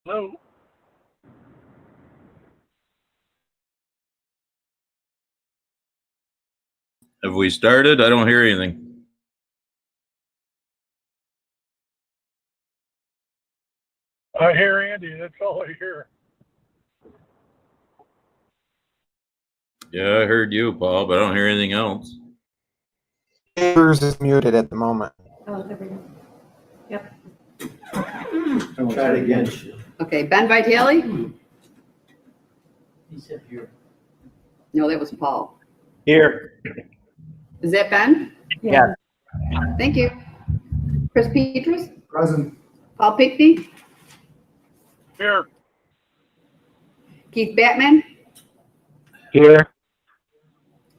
Hello. Have we started? I don't hear anything. I hear Andy. That's all I hear. Yeah, I heard you, Paul, but I don't hear anything else. Yours is muted at the moment. Oh, there we go. Yep. Try it again. Okay, Ben Vitale? He said here. No, that was Paul. Here. Is that Ben? Yeah. Thank you. Chris Petrus? Present. Paul Pickney? Here. Keith Batman? Here.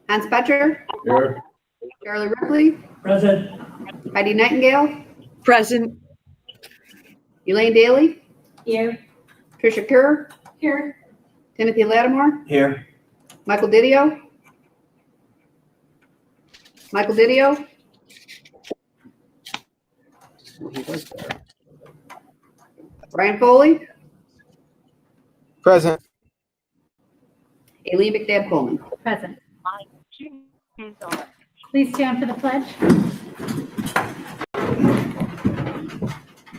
Hans Betcher? Here. Charlie Ripley? Present. Heidi Nightingale? Present. Elaine Daly? Here. Tricia Kerr? Here. Timothy Lattimore? Here. Michael Didio? Michael Didio? Brian Foley? Present. Aileen McNabb Coleman? Present. Please stand for the pledge.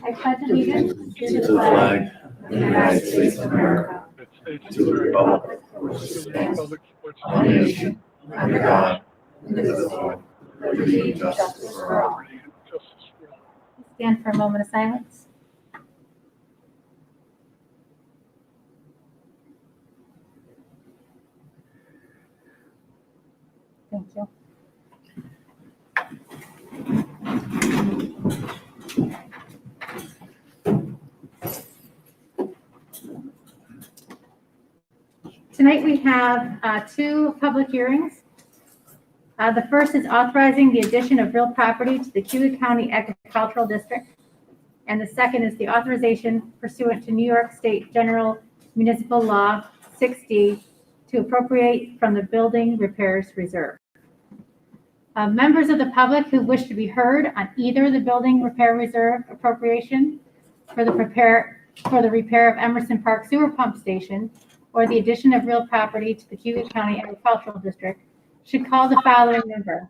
I pledge allegiance to the flag of the United States of America, to the republic for one nation, under God, indivisible, liberty and justice for all. Stand for a moment of silence. Thank you. Tonight we have two public hearings. The first is authorizing the addition of real property to the Cayuga County Agricultural District. And the second is the authorization pursuant to New York State General Municipal Law 6D to appropriate from the Building Repairs Reserve. Members of the public who wish to be heard on either the Building Repair Reserve appropriation for the repair of Emerson Park Sewer Pump Station or the addition of real property to the Cayuga County Agricultural District should call the following number.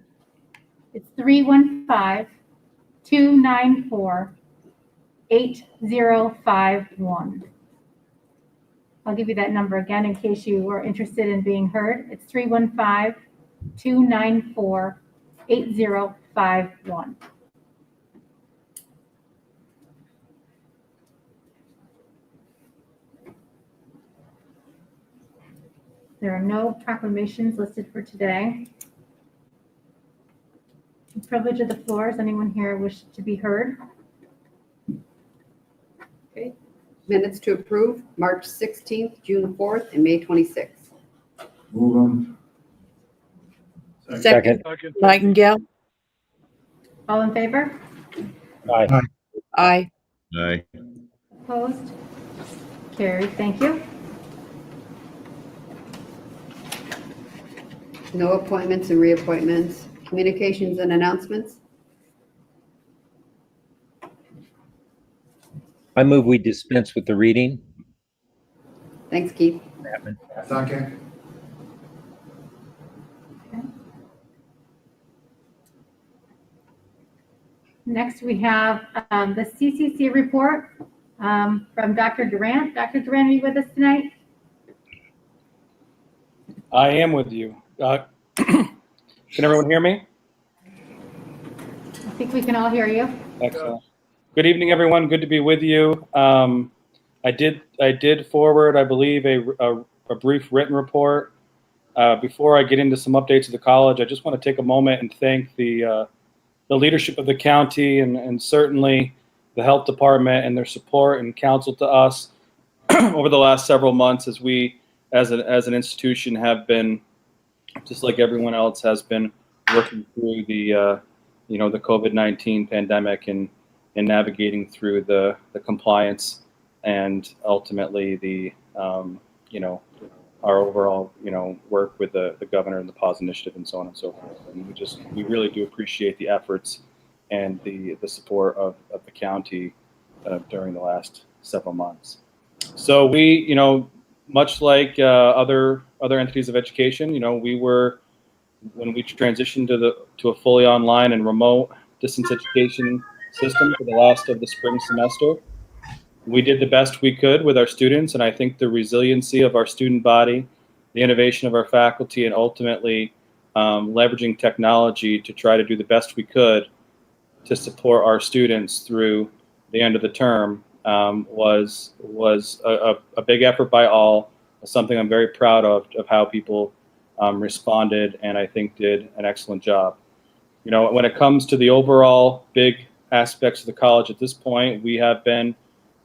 It's 315-294-8051. I'll give you that number again in case you are interested in being heard. It's 315-294-8051. There are no proclamations listed for today. The privilege of the floor. Does anyone here wish to be heard? Okay. Minutes to approve, March 16th, June 4th, and May 26th. Move them. Second. Nightingale. All in favor? Aye. Aye. Aye. Opposed? Carried. Thank you. No appointments and reappointments. Communications and announcements. I move we dispense with the reading. Thanks, Keith. Second. Next, we have the CCC report from Dr. Durant. Dr. Durant, are you with us tonight? I am with you. Can everyone hear me? I think we can all hear you. Excellent. Good evening, everyone. Good to be with you. I did forward, I believe, a brief written report. Before I get into some updates of the college, I just want to take a moment and thank the leadership of the county and certainly the health department and their support and counsel to us over the last several months as we, as an institution, have been, just like everyone else, has been working through the the COVID-19 pandemic and navigating through the compliance and ultimately the our overall work with the governor and the PAUSE initiative and so on and so forth. And we really do appreciate the efforts and the support of the county during the last several months. So we, much like other entities of education, we were, when we transitioned to a fully online and remote distance education system for the last of the spring semester, we did the best we could with our students, and I think the resiliency of our student body, the innovation of our faculty, and ultimately leveraging technology to try to do the best we could to support our students through the end of the term was a big effort by all, something I'm very proud of how people responded, and I think did an excellent job. When it comes to the overall big aspects of the college at this point, we have been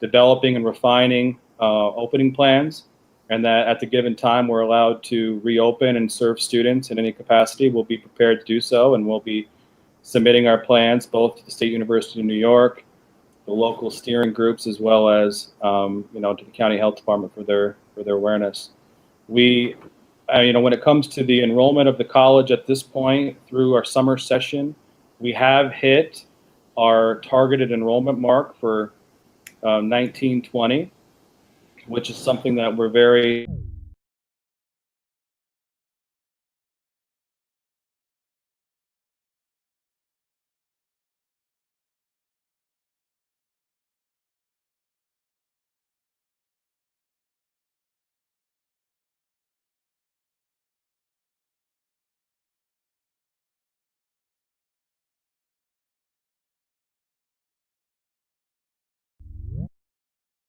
developing and refining opening plans, and that at the given time we're allowed to reopen and serve students in any capacity, we'll be prepared to do so, and we'll be submitting our plans both to the State University of New York, the local steering groups, as well as to the county health department for their awareness. We, when it comes to the enrollment of the college at this point through our summer session, we have hit our targeted enrollment mark for 1920, which is something that we're very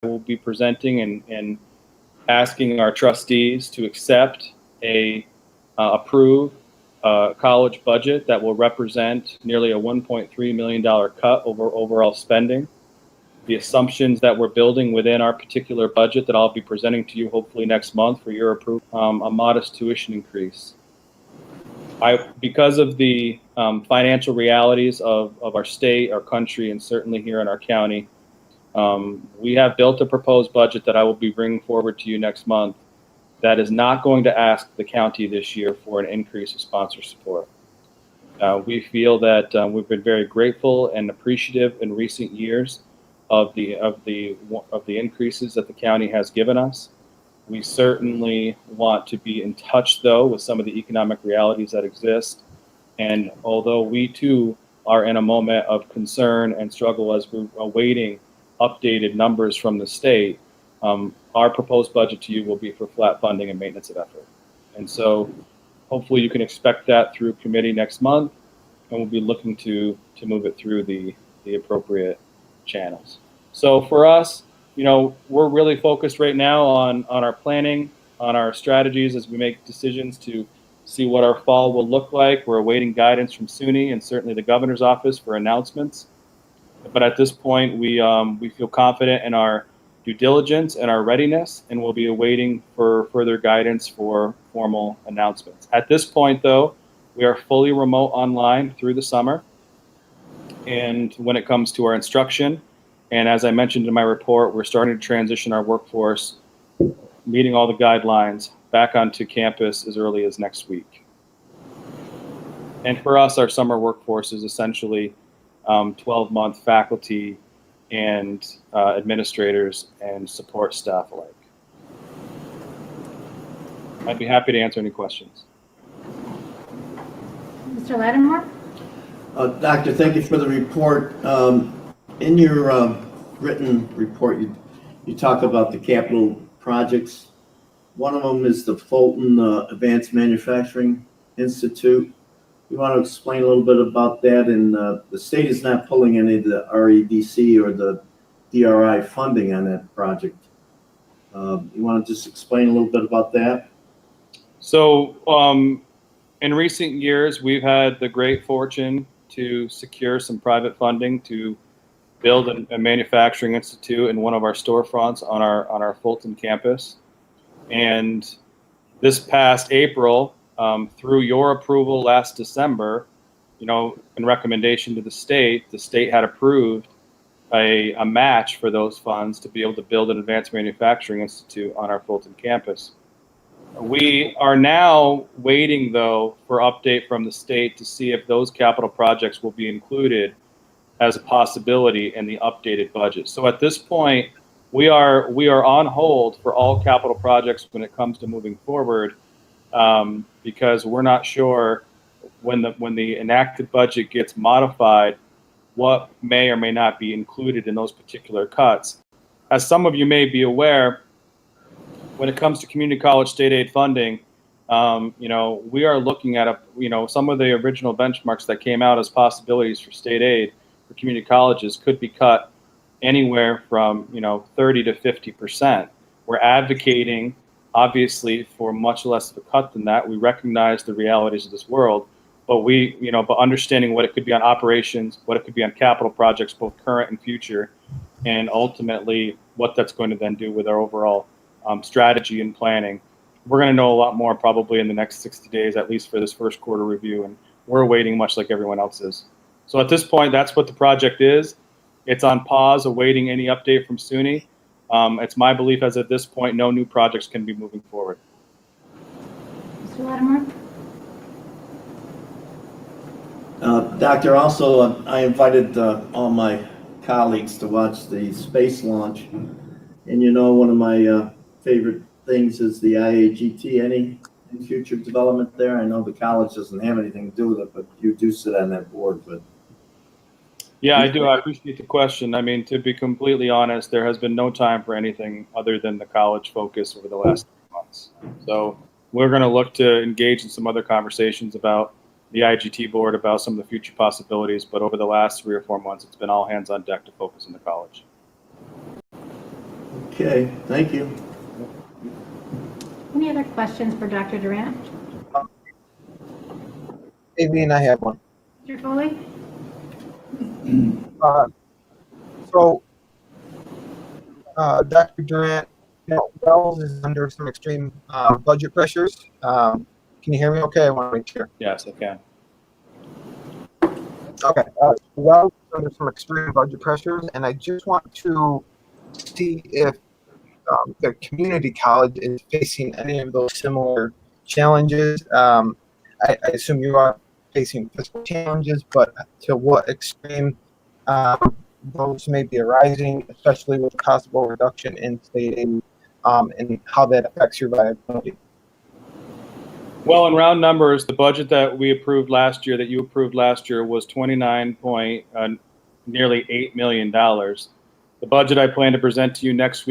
will be presenting and asking our trustees to accept approve college budget that will represent nearly a $1.3 million cut over overall spending. The assumptions that we're building within our particular budget that I'll be presenting to you hopefully next month for your approval, a modest tuition increase. Because of the financial realities of our state, our country, and certainly here in our county, we have built a proposed budget that I will be bringing forward to you next month that is not going to ask the county this year for an increase of sponsor support. We feel that we've been very grateful and appreciative in recent years of the increases that the county has given us. We certainly want to be in touch, though, with some of the economic realities that exist. And although we too are in a moment of concern and struggle as we're awaiting updated numbers from the state, our proposed budget to you will be for flat funding and maintenance of effort. And so hopefully you can expect that through committee next month, and we'll be looking to move it through the appropriate channels. So for us, we're really focused right now on our planning, on our strategies as we make decisions to see what our fall will look like. We're awaiting guidance from SUNY and certainly the governor's office for announcements. But at this point, we feel confident in our due diligence and our readiness, and we'll be awaiting for further guidance for formal announcements. At this point, though, we are fully remote online through the summer. And when it comes to our instruction, and as I mentioned in my report, we're starting to transition our workforce, meeting all the guidelines, back onto campus as early as next week. And for us, our summer workforce is essentially 12-month faculty and administrators and support staff alike. I'd be happy to answer any questions. Mr. Lattimore? Doctor, thank you for the report. In your written report, you talk about the capital projects. One of them is the Fulton Advanced Manufacturing Institute. You want to explain a little bit about that? And the state is not pulling any of the REDC or the DRI funding on that project. You want to just explain a little bit about that? So in recent years, we've had the great fortune to secure some private funding to build a manufacturing institute in one of our storefronts on our Fulton campus. And this past April, through your approval last December, in recommendation to the state had approved a match for those funds to be able to build an advanced manufacturing institute on our Fulton campus. We are now waiting, though, for update from the state to see if those capital projects will be included as a possibility in the updated budget. So at this point, we are on hold for all capital projects when it comes to moving forward, because we're not sure when the enacted budget gets modified, what may or may not be included in those particular cuts. As some of you may be aware, when it comes to community college state aid funding, we are looking at some of the original benchmarks that came out as possibilities for state aid for community colleges could be cut anywhere from 30 to 50%. We're advocating, obviously, for much less of a cut than that. We recognize the realities of this world, but but understanding what it could be on operations, what it could be on capital projects, both current and future, and ultimately what that's going to then do with our overall strategy and planning. We're going to know a lot more probably in the next 60 days, at least for this first quarter review, and we're waiting much like everyone else is. So at this point, that's what the project is. It's on pause, awaiting any update from SUNY. It's my belief as of this point, no new projects can be moving forward. Mr. Lattimore? Doctor, also, I invited all my colleagues to watch the space launch. And one of my favorite things is the IAGT. Any future development there? I know the college doesn't have anything to do with it, but you do sit on that board. But yeah, I do. I appreciate the question. I mean, to be completely honest, there has been no time for anything other than the college focus over the last 3 months. So we're going to look to engage in some other conversations about the IGT board, about some of the future possibilities. But over the last 3 or 4 months, it's been all hands on deck to focus on the college. Okay, thank you. Any other questions for Dr. Durant? Maybe, and I have one. Mr. Foley? Dr. Durant, Wells is under some extreme budget pressures. Can you hear me okay? I want to make sure. Yes, I can. Okay. Wells is under some extreme budget pressures, and I just want to see if the community college is facing any of those similar challenges. I assume you are facing fiscal challenges, but to what extreme those may be arising, especially with the possible reduction in state aid, and how that affects your viability. Well, in round numbers, the budget that we approved last year, that you approved last year, was nearly $8 million. The budget I plan to present to you next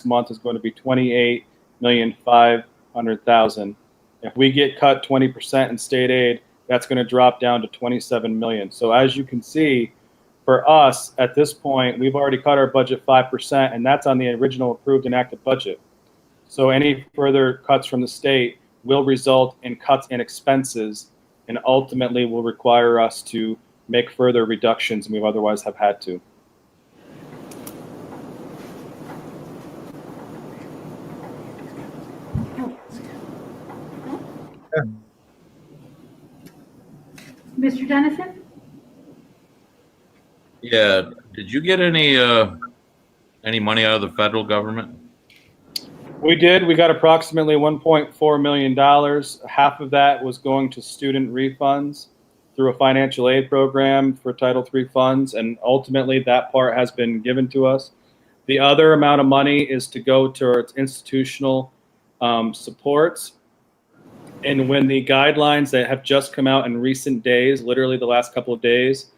month is going to be $28,500,000. If we get cut 20% in state aid, that's going to drop down to $27 million. So as you can see, for us at this point, we've already cut our budget 5%, and that's on the original approved enacted budget. So any further cuts from the state will result in cuts in expenses, and ultimately will require us to make further reductions than we otherwise have had to. Mr. Dennison? Yeah, did you get any money out of the federal government? We did. We got approximately $1.4 million. Half of that was going to student refunds through a financial aid program for Title III funds, and ultimately that part has been given to us. The other amount of money is to go towards institutional supports. And when the guidelines that have just come out in recent days, literally the last couple of days,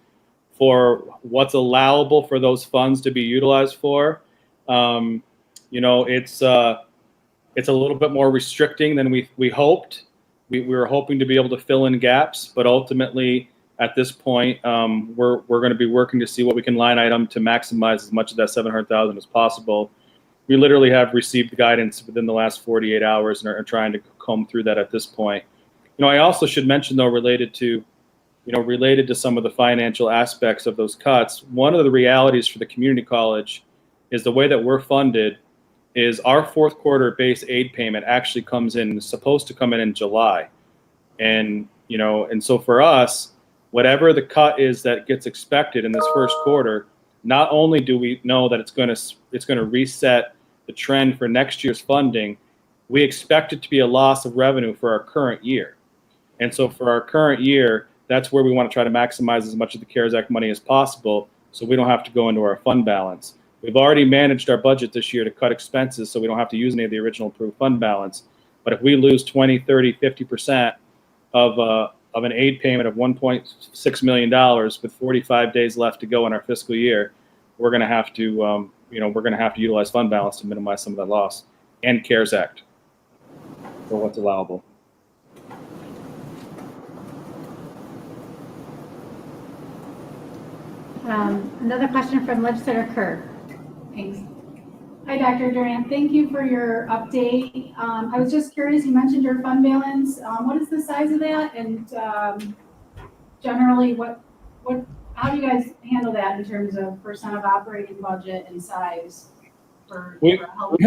for what's allowable for those funds to be utilized for, it's a little bit more restricting than we hoped. We were hoping to be able to fill in gaps, but ultimately at this point, we're going to be working to see what we can line item to maximize as much of that $700,000 as possible. We literally have received guidance within the last 48 hours and are trying to comb through that at this point. I also should mention, though, related to some of the financial aspects of those cuts, one of the realities for the community college is the way that we're funded is our fourth quarter base aid payment actually is supposed to come in July. And so for us, whatever the cut is that gets expected in this first quarter, not only do we know that it's going to reset the trend for next year's funding, we expect it to be a loss of revenue for our current year. And so for our current year, that's where we want to try to maximize as much of the CARES Act money as possible so we don't have to go into our fund balance. We've already managed our budget this year to cut expenses so we don't have to use any of the original approved fund balance. But if we lose 20, 30, 50% of an aid payment of $1.6 million with 45 days left to go in our fiscal year, we're going to have to, utilize fund balance to minimize some of that loss, and CARES Act for what's allowable. Another question from Legislator Kerr. Thanks. Hi, Dr. Durant. Thank you for your update. I was just curious, you mentioned your fund balance. What is the size of that? And generally, how do you guys handle that in terms of percent of operating budget and size for health?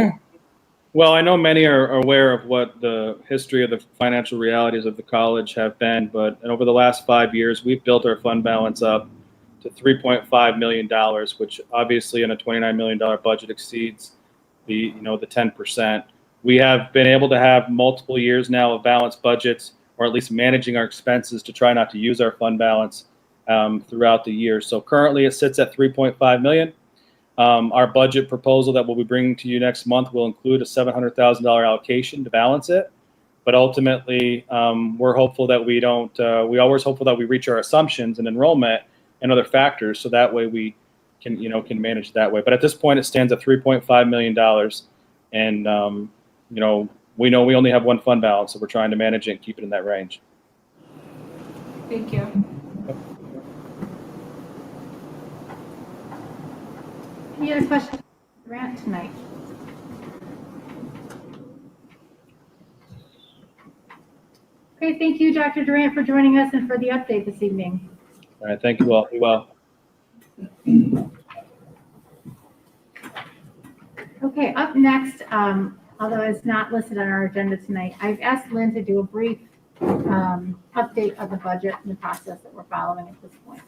Well, I know many are aware of what the history of the financial realities of the college have been, but over the last 5 years, we've built our fund balance up to $3.5 million, which obviously in a $29 million budget exceeds the 10%. We have been able to have multiple years now of balanced budgets, or at least managing our expenses to try not to use our fund balance throughout the year. So currently it sits at $3.5 million. Our budget proposal that we'll be bringing to you next month will include a $700,000 allocation to balance it. But ultimately, we're hopeful that we always hopeful that we reach our assumptions and enrollment and other factors, so that way we can manage that way. But at this point, it stands at $3.5 million, and we know we only have one fund balance, so we're trying to manage it and keep it in that range. Thank you. Any other questions for Durant tonight? Okay, thank you, Dr. Durant, for joining us and for the update this evening. All right, thank you all. Be well. Okay, up next, although it's not listed on our agenda tonight, I've asked Lynn to do a brief update of the budget and the process that we're following at this point.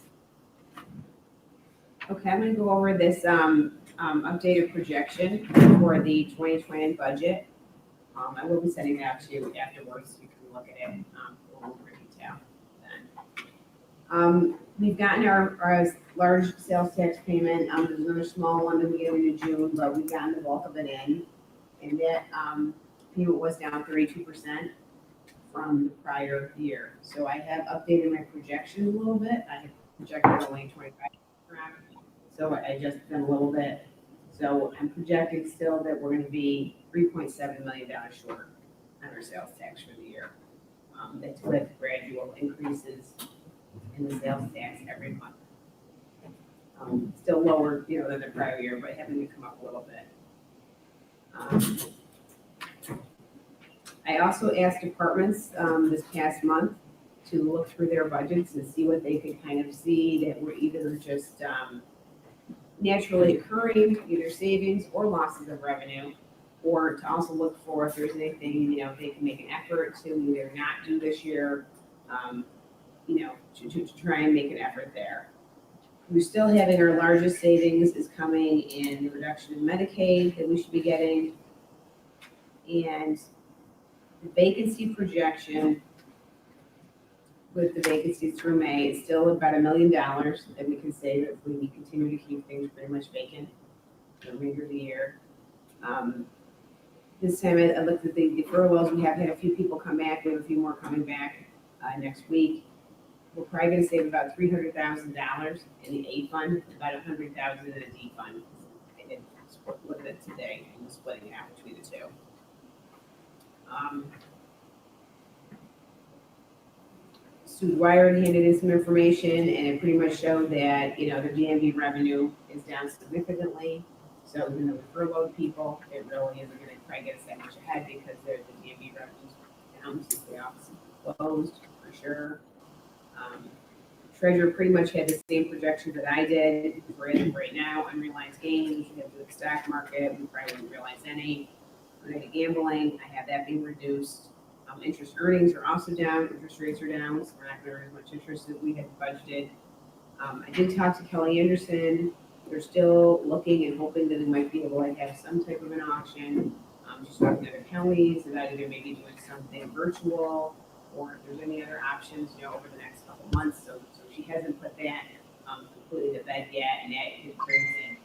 Okay, I'm going to go over this updated projection for the 2020 budget. I will be sending it out to you afterwards, so you can look at it in a little more detail then. We've gotten our large sales tax payment. There's another small one that we get into June, but we've gotten the bulk of it in. And that payment was down 32% from the prior year. So I have updated my projection a little bit. I have projected only 25%. So I adjusted them a little bit. So I'm projecting still that we're going to be $3.7 million short on our sales tax for the year. That's with gradual increases in the sales tax every month. Still lower, than the prior year, but having to come up a little bit. I also asked departments this past month to look through their budgets and see what they could kind of see that were either just naturally occurring, either savings or losses of revenue, or to also look for if there's anything, they can make an effort to either not do this year, to try and make an effort there. We're still having our largest savings is coming in the reduction in Medicaid that we should be getting. And the vacancy projection with the vacancies through May is still about $1 million that we can save if we continue to keep things pretty much vacant for the remainder of the year. This time I looked at the furloughs. We have had a few people come back. We have a few more coming back next week. We're probably going to save about $300,000 in the A fund, about $100,000 in the D fund. I did look at it today and was splitting it out between the two. Sue Dwyer handed in some information, and it pretty much showed that the DMV revenue is down significantly. So even though we furloughed people, it really isn't going to probably get us that much ahead because the DMV revenues down since the office is closed for sure. Treasurer pretty much had the same projections that I did. We're in right now unrealized gains. We have the stock market. We probably wouldn't realize any. Related gambling, I have that being reduced. Interest earnings are also down. Interest rates are down, so we're not going to earn as much interest as we had budgeted. I did talk to Kelly Anderson. They're still looking and hoping that they might be able to have some type of an auction. She's talking to other counties about either maybe doing something virtual or if there's any other options, over the next couple months. So she hasn't put that completely to bed yet, and that brings in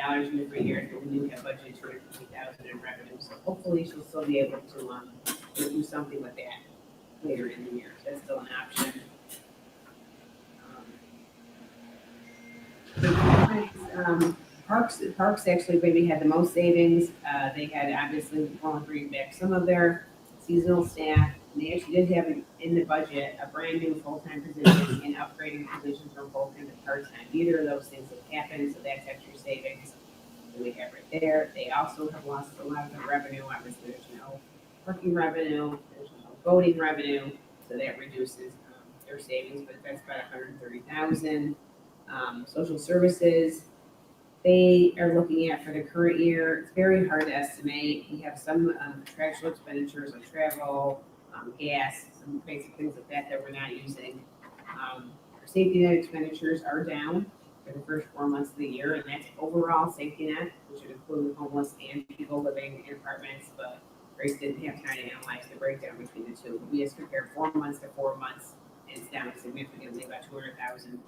$1,000 in the 3 years, but we do have budgeted $250,000 in revenue. So hopefully she'll still be able to do something with that later in the year. So that's still an option. Parks actually maybe had the most savings. They had obviously bringing back some of their seasonal staff. And they actually did have in the budget a brand new full-time position and upgrading positions from full-time to part-time. Neither of those things have happened, so that's extra savings that we have right there. They also have lost a lot of their revenue. Obviously, there's no parking revenue, there's no voting revenue, so that reduces their savings, but that's about $130,000. Social services, they are looking at for the current year. It's very hard to estimate. We have some contractual expenditures like travel, gas, some basic things like that we're not using. Our safety net expenditures are down for the first 4 months of the year, and that's overall safety net, which would include homeless and people living in apartments, but Grace didn't have time to analyze the breakdown between the two. We just compared 4 months to 4 months, and it's down significantly, about 200,000.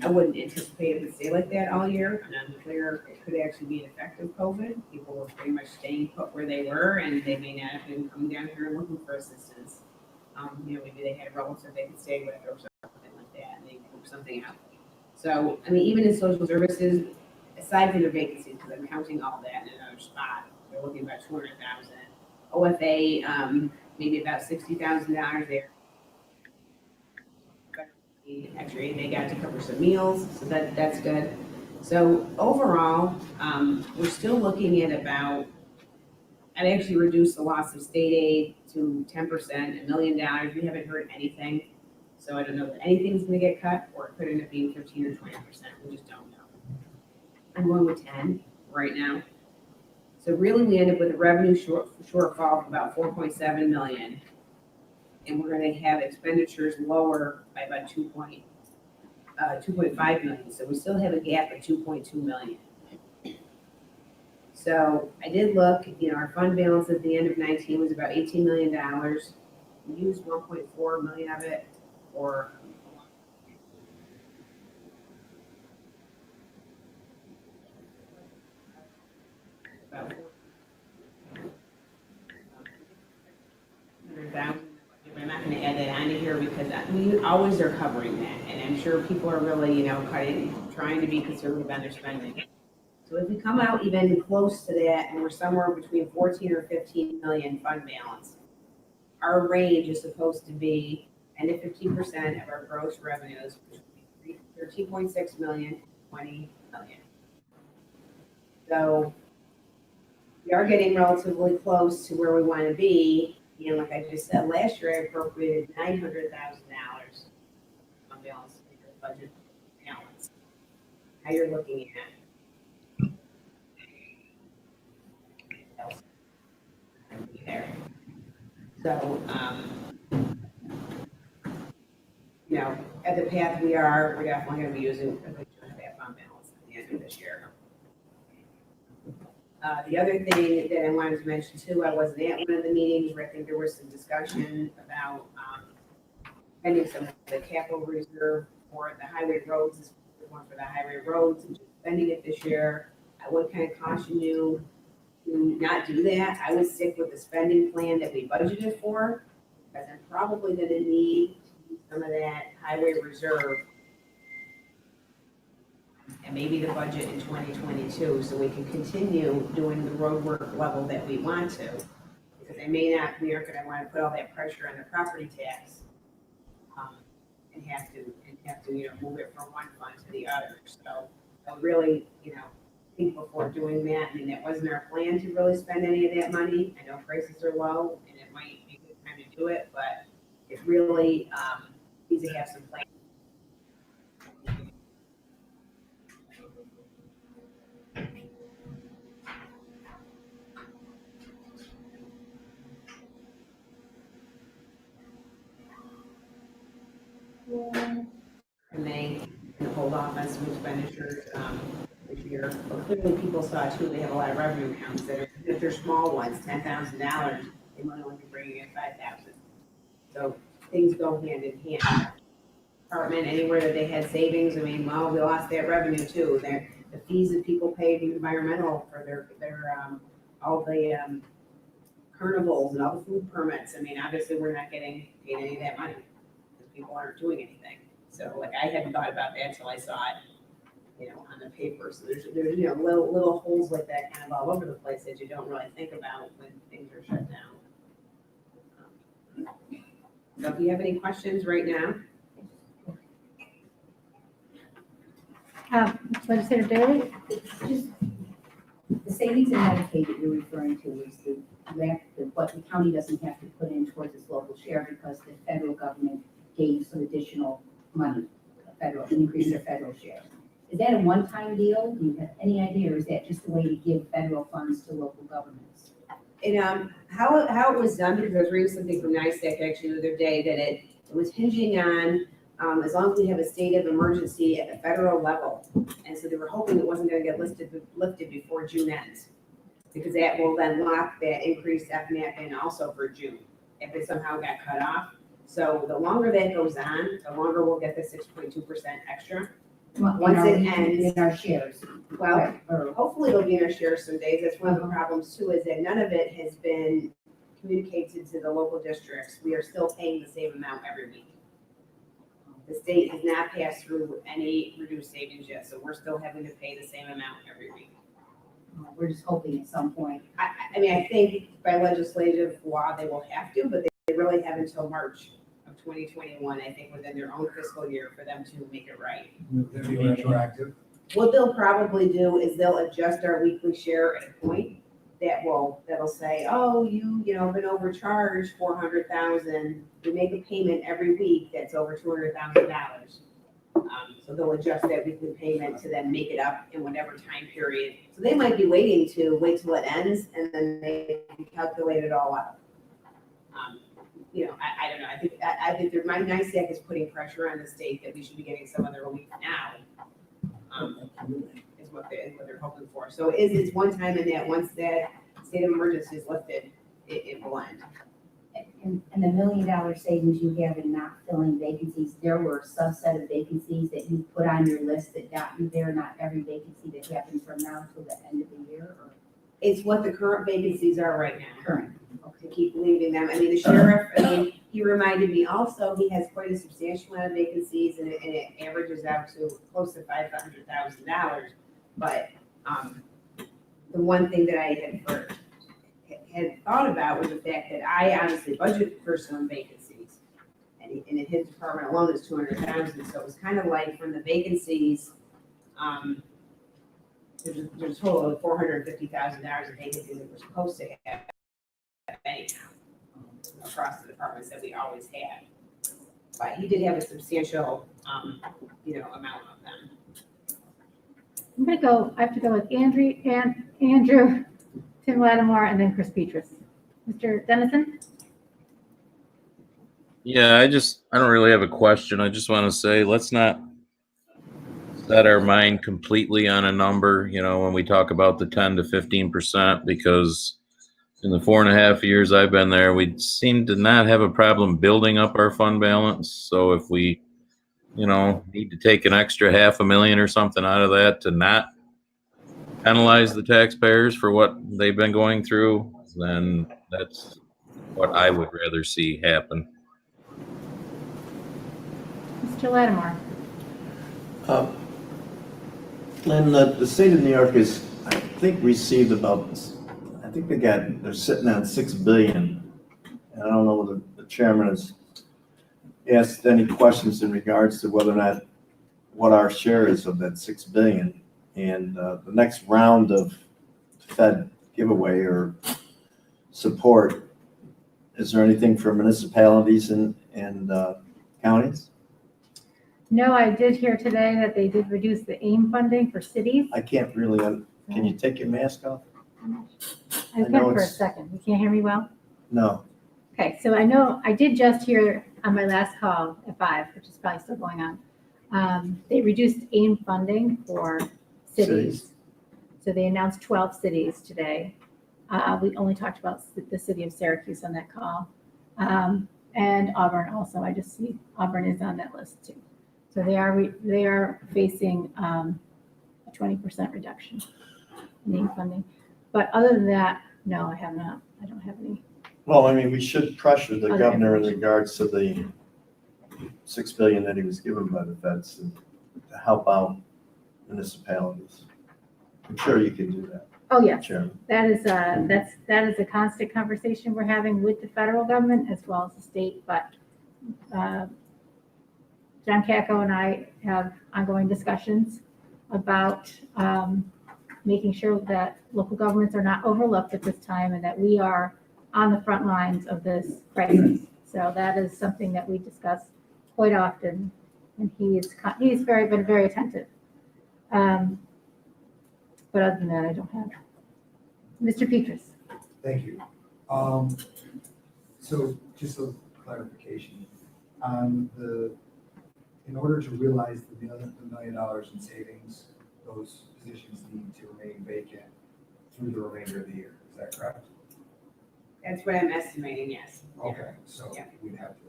I wouldn't anticipate it would stay like that all year. I'm unclear. It could actually be an effect of COVID. People were pretty much staying put where they were, and they may not have been coming down here and looking for assistance. Maybe they had relatives they could stay with or something like that, and they worked something out. So, I mean, even in social services, aside from the vacancies, because I'm counting all that in another spot, they're looking about 200,000. OFA, maybe about $60,000 there. Actually, they got to cover some meals, so that's good. So overall, we're still looking at about, I'd actually reduced the loss of state aid to 10%, $1 million. We haven't heard anything. So I don't know if anything's gonna get cut, or it could end up being 15 or 20%. We just don't know. I'm going with 10 right now. So really we end up with a revenue shortfall of about 4.7 million. And we're gonna have expenditures lower by about 2.5 million. So we still have a gap of 2.2 million. So I did look, our fund balance at the end of 19 was about $18 million. We used 1.4 million of it for about 400,000. I'm not going to add that onto here because we always are covering that, and I'm sure people are really, trying to be conservative on their spending. So if we come out even close to that, and we're somewhere between 14 or 15 million fund balance, our range is supposed to be 10 to 15% of our gross revenues, which would be 13.6 million, 20 million. So we are getting relatively close to where we want to be. Like I just said, last year I appropriated $900,000 on balance in your budget balance. How you're looking at there. So, at the path we're definitely going to be using a good chunk of that fund balance at the end of this year. The other thing that I wanted to mention too, I wasn't at one of the meetings where I think there was some discussion about spending some of the capital reserve for the highway roads, one for the highway roads, and just spending it this year. I would kind of caution you to not do that. I would stick with the spending plan that we budgeted for, because I'm probably going to need some of that highway reserve and maybe the budget in 2022, so we can continue doing the road work level that we want to. Because we aren't going to want to put all that pressure on the property tax and have to move it from one fund to the other. So I really, think before doing that. I mean, that wasn't our plan to really spend any of that money. I know prices are low and it might be a good time to do it, but it really needs to have some plan. And they can hold off on some expenditures this year. But clearly people saw too, they have a lot of revenue accounts that are, if they're small ones, $10,000, they might only be bringing in 5,000. So things go hand in hand. Department, anywhere that they had savings, we lost that revenue too. the fees that people pay to environmental for all the carnivals and all the food permits. I mean, obviously, we're not getting paid any of that money because people aren't doing anything. So like, I hadn't thought about that until I saw it, on the paper. So there's little holes like that kind of all over the place that you don't really think about when things are shut down. So if you have any questions right now, Legislator Daley? Just the savings in Medicaid that you're referring to is what the county doesn't have to put in towards its local share because the federal government gave some additional money, increase their federal share. Is that a one-time deal? Do you have any idea, or is that just a way to give federal funds to local governments? and how it was done, because I was reading something from NISTAC actually the other day, that it was hinging on as long as we have a state of emergency at the federal level. And so they were hoping it wasn't gonna get lifted before June ends, because that will then lock that increased FMAP in also for June, if it somehow got cut off. So the longer that goes on, the longer we'll get the 6.2% extra. Once it ends, In our shares. well, Or hopefully it'll be in our share some days. That's one of the problems too, is that none of it has been communicated to the local districts. We are still paying the same amount every week. The state has not passed through any reduced savings yet, so we're still having to pay the same amount every week. we're just hoping at some point. I mean, I think by legislative law, they will have to, but they really have until March of 2021, I think, within their own fiscal year for them to make it right. That'd be retroactive. What they'll probably do is they'll adjust our weekly share at a point that'll say, oh, you've been overcharged 400,000. We make a payment every week that's over $200,000. So they'll adjust that weekly payment to then make it up in whatever time period. So they might be waiting to wait till it ends and then they calculate it all out. I don't know. I think my NISAC is putting pressure on the state that we should be getting some other relief now. Is what they're hoping for. So it's one time in that once that state of emergency is lifted, it will end. And the $1 million savings you have in not filling vacancies, there were a subset of vacancies that you put on your list that got you there, not every vacancy that happens from now till the end of the year, or It's what the current vacancies are right now. current? To keep leaving them. I mean, the sheriff, he reminded me also, he has quite a substantial amount of vacancies and it averages out to close to $500,000. But the one thing that I had thought about was the fact that I honestly budgeted for some vacancies. And in his department alone is 200,000. So it was kind of like from the vacancies, there's a total of $450,000 of vacancies that we're supposed to have anyhow across the departments that we always had. But he did have a substantial, amount of them. I have to go with Andrew, Tim Lattimore, and then Chris Petrus. Mr. Dennison? Yeah, I don't really have a question. I just want to say, let's not set our mind completely on a number, when we talk about the 10 to 15%, because in the 4.5 years I've been there, we seem to not have a problem building up our fund balance. So if we, need to take an extra $500,000 or something out of that to not penalize the taxpayers for what they've been going through, then that's what I would rather see happen. Mr. Lattimore? Lynn, the state of New York is, I think, received they're sitting on $6 billion. And I don't know whether the chairman has asked any questions in regards to whether or not what our share is of that $6 billion. And the next round of Fed giveaway or support, is there anything for municipalities and counties? No, I did hear today that they did reduce the AIM funding for cities. I can't really, can you take your mask off? I could for a second. You can't hear me well? No. Okay, so I did just hear on my last call at 5, which is probably still going on. They reduced AIM funding for cities. So they announced 12 cities today. We only talked about the city of Syracuse on that call. And Auburn also. I just see Auburn is on that list too. So they are facing a 20% reduction in funding. But other than that, no, I have not. I don't have any. Well, I mean, we should pressure the Other governor in information. regards to the $6 billion that he was given by the feds to help out municipalities. I'm sure you can do that, Oh, yes. Chairman. That is a constant conversation we're having with the federal government as well as the state, but John Cacco and I have ongoing discussions about making sure that local governments are not overlooked at this time and that we are on the front lines of this crisis. So that is something that we discuss quite often, and he's been very attentive. But other than that, I don't have. Mr. Petrus. Thank you. So just a clarification on in order to realize the $1 million in savings, those positions need to remain vacant through the remainder of the year. Is that correct? That's what I'm estimating, yes. Okay, so Yeah. we'd have to,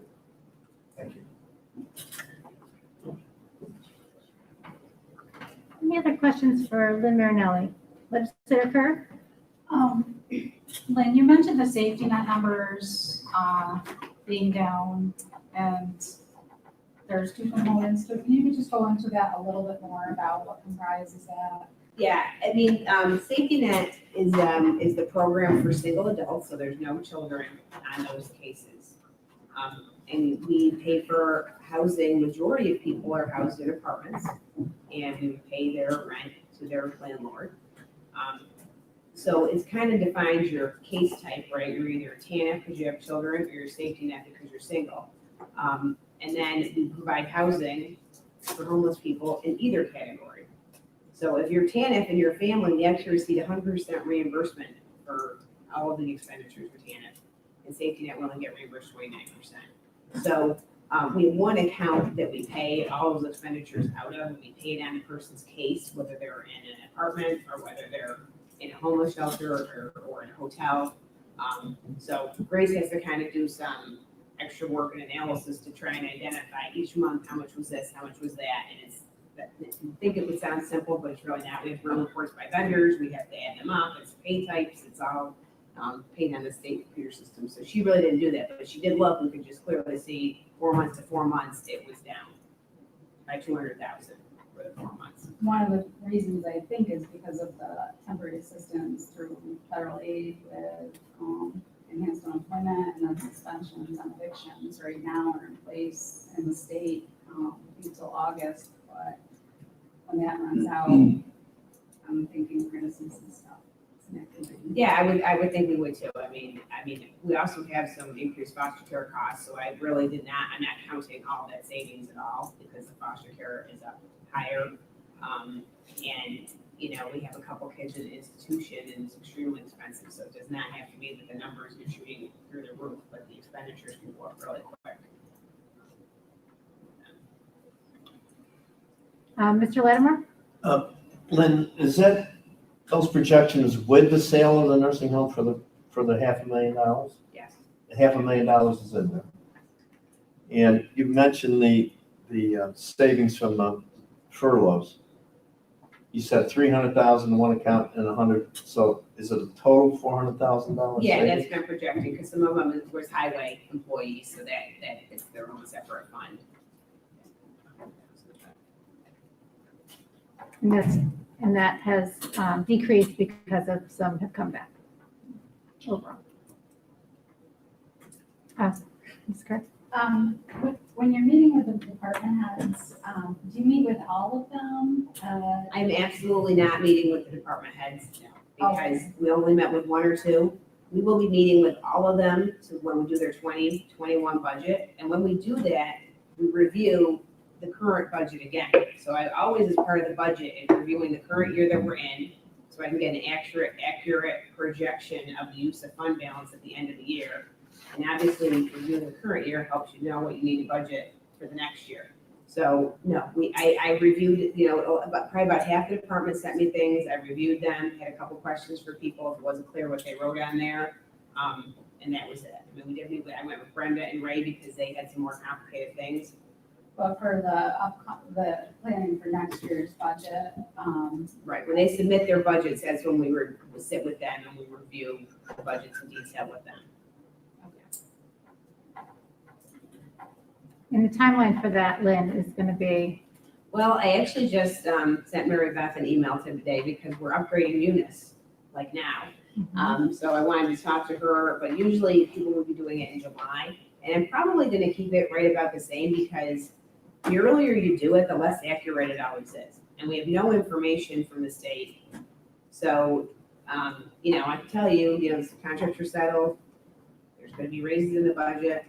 thank you. Any other questions for Lynn Marinelli? Legislator Kerr? Lynn, you mentioned the safety net numbers being down, and there's two components. So can you just go into that a little bit more about what comprises that? Yeah, I mean, safety net is the program for single adults, so there's no children on those cases. And we pay for housing, majority of people are housed in apartments, and we pay their rent to their landlord. So it's kind of defines your case type, right? You're either a TANF because you have children, or you're a safety net because you're single. And then we provide housing for homeless people in either category. So if you're TANF and your family, we actually receive 100% reimbursement for all of the expenditures for TANF. And safety net will only get reimbursed 29%. So we have one account that we pay all those expenditures out of, and we pay it on the person's case, whether they're in an apartment or whether they're in a homeless shelter or in a hotel. So Grace has to kind of do some extra work and analysis to try and identify each month how much was this, how much was that, and you think it would sound simple, but it's really not. We have real reports by vendors, we have to add them up, it's pay types, it's all paid on the state computer system. So she really didn't do that, but she did look. We could just clearly see 4 months to 4 months, it was down by 200,000 for the 4 months. One of the reasons I think is because of the temporary assistance through federal aid with enhanced unemployment and then suspensions on evictions right now are in place in the state until August. But when that runs out, I'm thinking we're going to see some stuff. Yeah, I would think we would too. I mean, we also have some increased foster care costs, so I'm not counting all that savings at all because the foster care is up higher. And, we have a couple kids in the institution and it's extremely expensive, so it does not have to be that the numbers are shooting through the roof, but the expenditures can go up really quick. Mr. Lattimore? Lynn, is that those projections with the sale of the nursing home for the $500,000? Yes. $500,000 is in there. And you mentioned the savings from the furloughs. You said 300,000 in one account and 100. So is it a total $400,000? Yeah, that's been projected because some of them was highway employees, so that is their own separate fund. And that has decreased because of some have come back overall. Ms. Kerr? When you're meeting with the department heads, do you meet with all of them? I'm absolutely not meeting with the department heads because we only met with one or two. We will be meeting with all of them when we do their 2021 budget. And when we do that, we review the current budget again. So I always, as part of the budget, is reviewing the current year that we're in, so I can get an accurate projection of the use of fund balance at the end of the year. And obviously, reviewing the current year helps you know what you need to budget for the next year. So no, I reviewed, probably about half the department sent me things. I reviewed them, had a couple questions for people if it wasn't clear what they wrote on there, and that was it. I mean, I went with Brenda and Ray because they had some more complicated things. But for the planning for next year's budget, Right, when they submit their budgets, that's when we sit with them and we review the budgets in detail with them. And the timeline for that, Lynn, is gonna be, Well, I actually just sent Mary Beth an email today because we're upgrading Eunice, like now. So I wanted to talk to her, but usually people will be doing it in July. And I'm probably gonna keep it right about the same because the earlier you do it, the less accurate it always is. And we have no information from the state. So, you know, I can tell you, the contracts are settled. There's gonna be raises in the budget.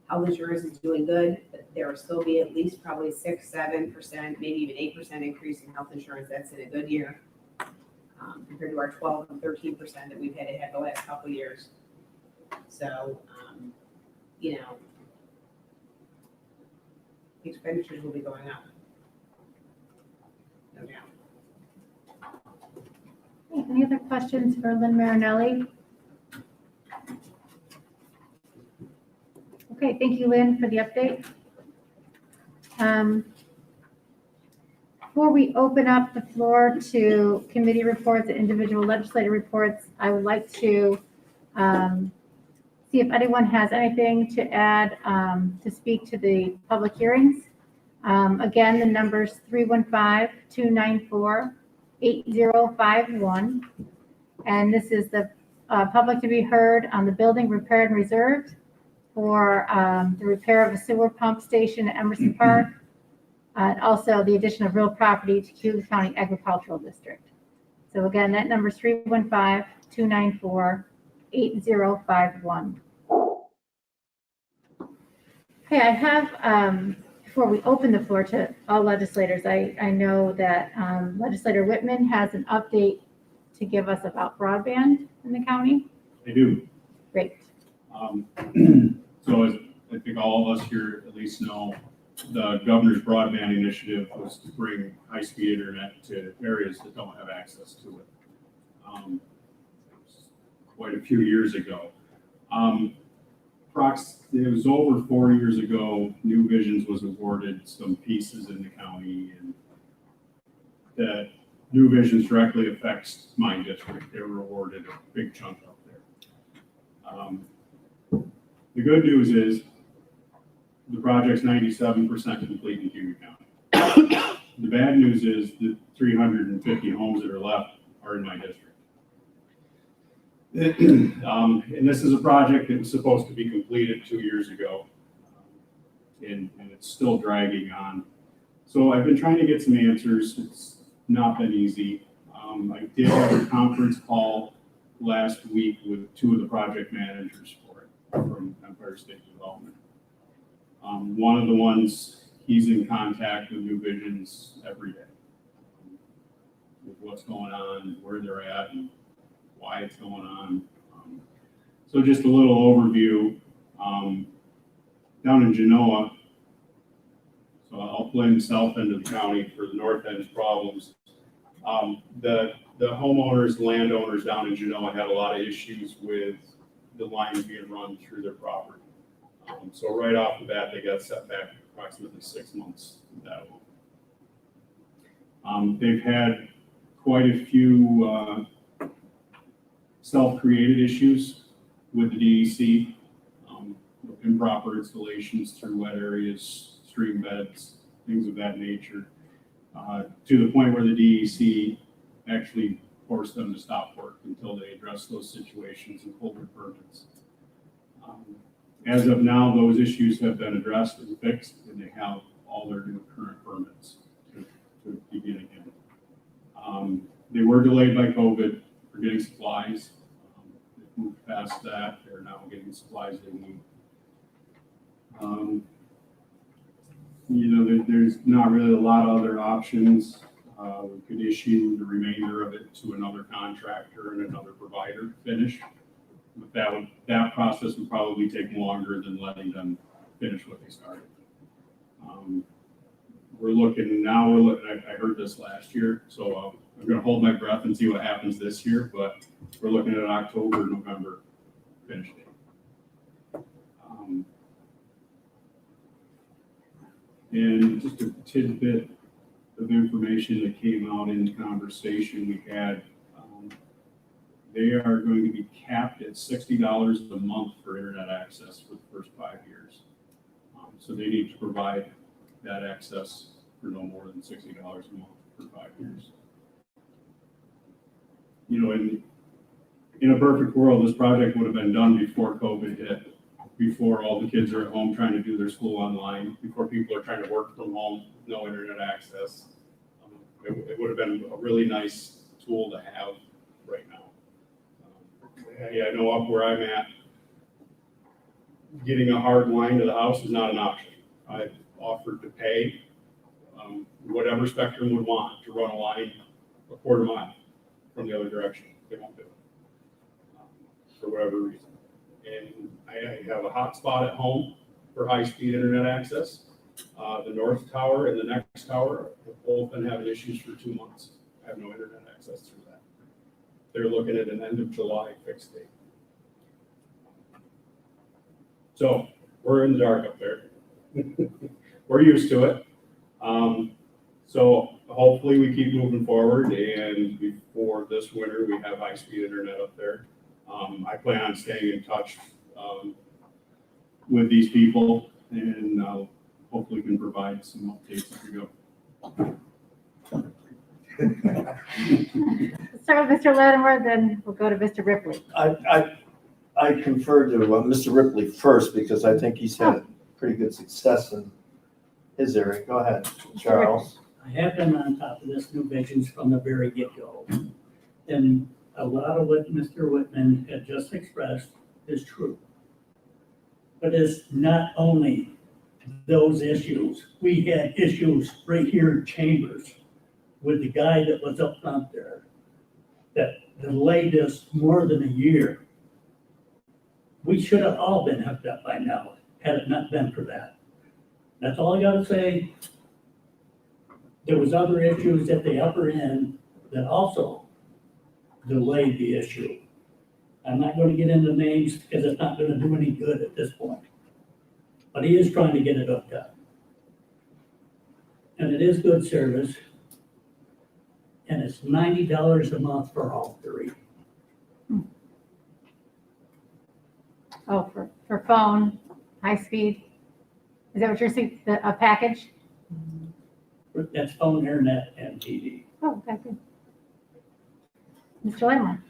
Health insurance is doing good, but there will still be at least probably 6-7%, maybe even 8% increase in health insurance. That's in a good year. Compared to our 12 and 13% that we've had the last couple of years. So, you know, expenditures will be going up. No doubt. any other questions for Lynn Marinelli? Okay, thank you, Lynn, for the update. Before we open up the floor to committee reports and individual legislative reports, I would like to see if anyone has anything to add to speak to the public hearings. Again, the number's 315-294-8051. And this is the public to be heard on the building repair and reserve for the repair of a sewer pump station at Emerson Park. Also the addition of real property to Cayuga County Agricultural District. So again, that number is 315-294-8051. Okay, I have, before we open the floor to all legislators, I know that Legislator Whitman has an update to give us about broadband in the county. I do. Great. So as I think all of us here at least know, the governor's broadband initiative was to bring high-speed internet to areas that don't have access to it. Quite a few years ago. It was over 4 years ago, New Visions was awarded some pieces in the county, and that New Visions directly affects my district. They were awarded a big chunk up there. The good news is the project's 97% complete in Cayuga County. The bad news is the 350 homes that are left are in my district. And this is a project that was supposed to be completed 2 years ago, and it's still dragging on. So I've been trying to get some answers. It's not been easy. I did have a conference call last week with 2 of the project managers for it from Empire State Development. One of the ones, he's in contact with New Visions every day with what's going on, where they're at, and why it's going on. So just a little overview. Down in Genoa, so I'll blame the south end of the county for the north end's problems. The homeowners, landowners down in Genoa had a lot of issues with the lines being run through their property. So right off the bat, they got set back approximately 6 months with that one. They've had quite a few self-created issues with the DEC, improper installations through wet areas, stream beds, things of that nature, to the point where the DEC actually forced them to stop work until they address those situations and pull their permits. As of now, those issues have been addressed and fixed, and they have all their new current permits to begin again. They were delayed by COVID for getting supplies. They've moved past that. They're now getting supplies they need. There's not really a lot of other options. We could issue the remainder of it to another contractor and another provider to finish. But that process would probably take longer than letting them finish what they started. We're looking, I heard this last year, so I'm going to hold my breath and see what happens this year, but we're looking at October, November finish date. And just a tidbit of information that came out in the conversation we had, they are going to be capped at $60 a month for internet access for the first 5 years. So they need to provide that access for no more than $60 a month for 5 years. You know, in a perfect world, this project would have been done before COVID hit, before all the kids are at home trying to do their school online, before people are trying to work from home with no internet access. It would have been a really nice tool to have right now. Yeah, I know up where I'm at, getting a hard line to the house is not an option. I've offered to pay whatever Spectrum would want to run a line a quarter mile from the other direction. They won't do it for whatever reason. And I have a hotspot at home for high-speed internet access. The north tower and the next tower have both been having issues for 2 months. I have no internet access through that. They're looking at an end of July fixed date. So we're in the dark up there. We're used to it. So hopefully we keep moving forward, and before this winter, we have high-speed internet up there. I plan on staying in touch with these people, and hopefully can provide some updates as we go. Start with Mr. Lattimore, then we'll go to Mr. Ripley. I confer to Mr. Ripley first because I think he's had pretty good success in his area. Go ahead, Charles. I have been on top of this new visions from the very get-go. And a lot of what Mr. Whitman had just expressed is true. But it's not only those issues. We had issues right here in Chambers with the guy that was up front there that delayed us more than a year. We should have all been hooked up by now, had it not been for that. That's all I gotta say. There was other issues at the upper end that also delayed the issue. I'm not gonna get into names because it's not gonna do any good at this point. But he is trying to get it hooked up. And it is good service. And it's $90 a month for all three. Oh, for phone, high speed. Is that what you're saying, a package? That's phone, internet, and TV. Oh, okay, good. Mr. Lattimore.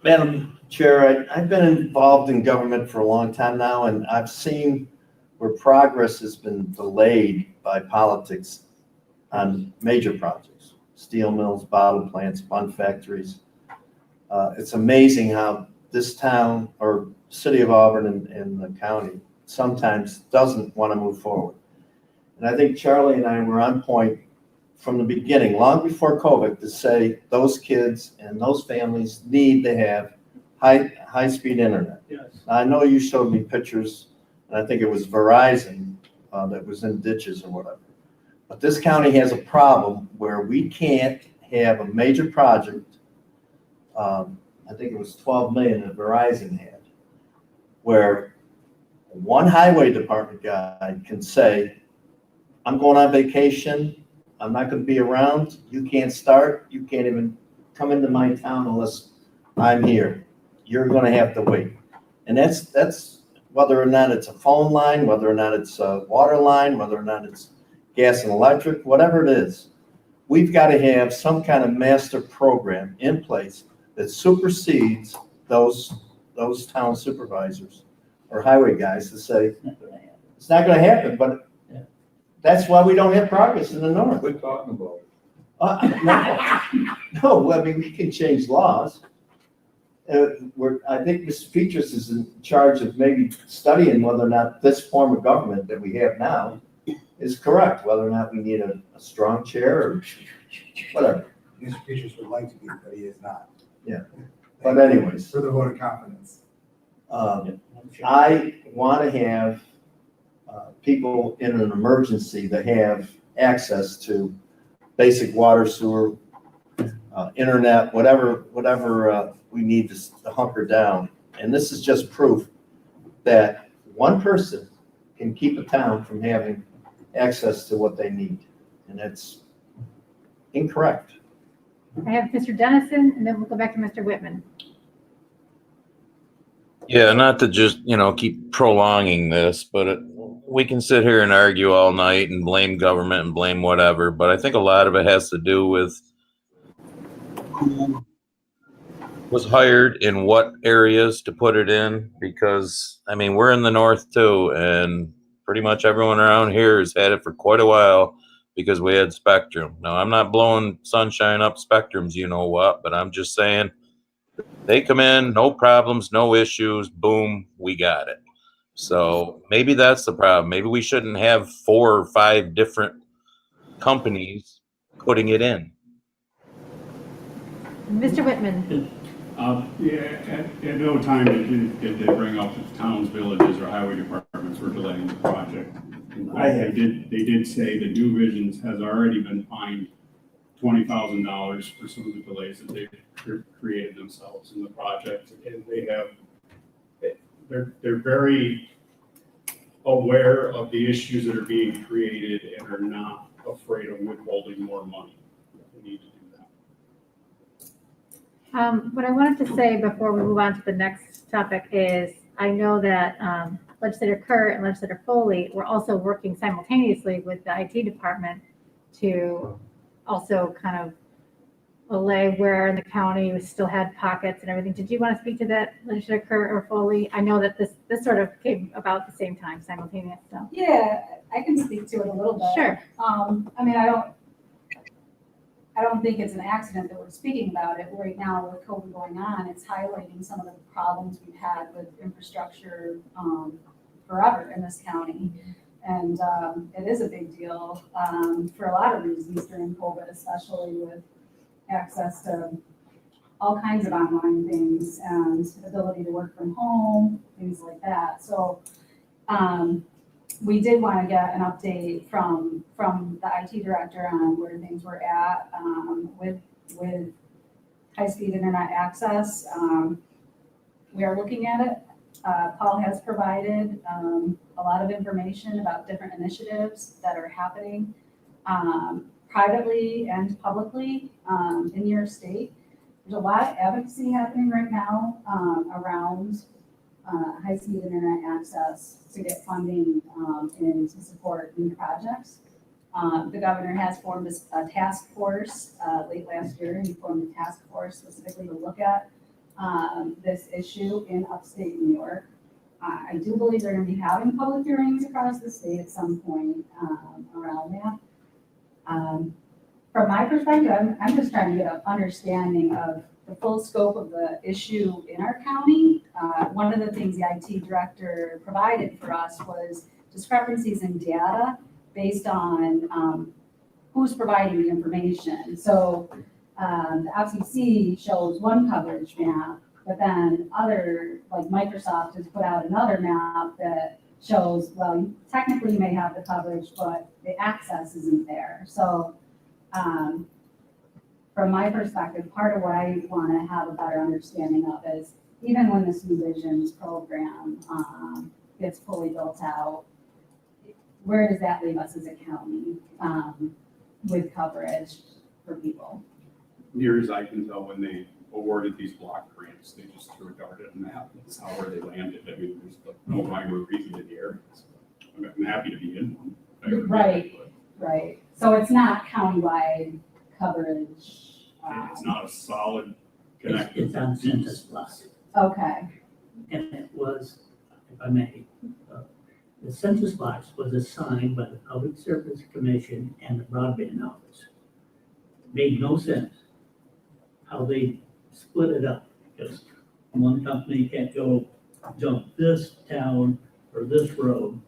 Madam Chair, I've been involved in government for a long time now, and I've seen where progress has been delayed by politics on major projects, steel mills, bottle plants, bun factories. It's amazing how this town or city of Auburn and the county sometimes doesn't want to move forward. And I think Charlie and I were on point from the beginning, long before COVID, to say those kids and those families need to have high-speed internet. Yes. I know you showed me pictures, and I think it was Verizon that was in ditches or whatever. But this county has a problem where we can't have a major project. I think it was 12 million that Verizon had, where one highway department guy can say, I'm going on vacation, I'm not going to be around, you can't start, you can't even come into my town unless I'm here. You're going to have to wait. And that's whether or not it's a phone line, whether or not it's a water line, whether or not it's gas and electric, whatever it is. We've got to have some kind of master program in place that supersedes those town supervisors or highway guys to say, it's not going to happen, but that's why we don't have progress in the north. Quit talking about it. No, I mean, we can change laws. I think Mr. Petras is in charge of maybe studying whether or not this form of government that we have now is correct, whether or not we need a strong chair or whatever. Mr. Peters would like to be, but he is not. Yeah. But anyways. For the vote of confidence. I want to have people in an emergency that have access to basic water, sewer, internet, whatever we need to hunker down. And this is just proof that one person can keep a town from having access to what they need. And that's incorrect. I have Mr. Dennison, and then we'll go back to Mr. Whitman. Yeah, not to just, keep prolonging this, but we can sit here and argue all night and blame government and blame whatever, but I think a lot of it has to do with who was hired in what areas to put it in, because, we're in the north too, and pretty much everyone around here has had it for quite a while because we had Spectrum. Now, I'm not blowing sunshine up Spectrum's but I'm just saying, they come in, no problems, no issues, boom, we got it. So maybe that's the problem. Maybe we shouldn't have 4 or 5 different companies putting it in. Mr. Whitman. At no time did they bring up the towns, villages, or highway departments were delaying the project. They did say that New Visions has already been fined $20,000 for some of the delays that they've created themselves in the project, and they're very aware of the issues that are being created and are not afraid of withholding more money. We need to do that. What I wanted to say before we move on to the next topic is, I know that Legislator Kerr and Legislator Foley were also working simultaneously with the IT department to also kind of allay where in the county we still had pockets and everything. Did you want to speak to that, Legislator Kerr or Foley? I know that this sort of came about the same time, simultaneous. So. Yeah, I can speak to it a little bit. Sure. I don't think it's an accident that we're speaking about it right now with COVID going on. It's highlighting some of the problems we've had with infrastructure forever in this county. And it is a big deal for a lot of reasons during COVID, especially with access to all kinds of online things and ability to work from home, things like that. So we did want to get an update from the IT director on where things were at with high-speed internet access. We are looking at it. Paul has provided a lot of information about different initiatives that are happening privately and publicly in your state. There's a lot of advocacy happening right now around high-speed internet access to get funding and to support new projects. The governor has formed a task force late last year. He formed a task force specifically to look at this issue in upstate New York. I do believe they're going to be having public hearings across the state at some point around that. From my perspective, I'm just trying to get an understanding of the full scope of the issue in our county. One of the things the IT director provided for us was discrepancies in data based on who's providing the information. So the FCC shows one coverage map, but then other, like Microsoft has put out another map that shows, well, you technically may have the coverage, but the access isn't there. So from my perspective, part of what I want to have a better understanding of is, even when this New Visions program gets fully built out, where does that leave us as a county with coverage for people? Near as I can tell, when they awarded these block grants, they just threw a dart at a map. That's how where they landed. I mean, there's no rhyme or reason in the areas. I'm happy to be in one. Right. So it's not countywide coverage. It's not a solid connected. It's on census blocks. Okay. And it was, if I may, the census box was assigned by the Public Service Commission and the Broadband Office. Made no sense how they split it up, because one company can't go jump this town or this road.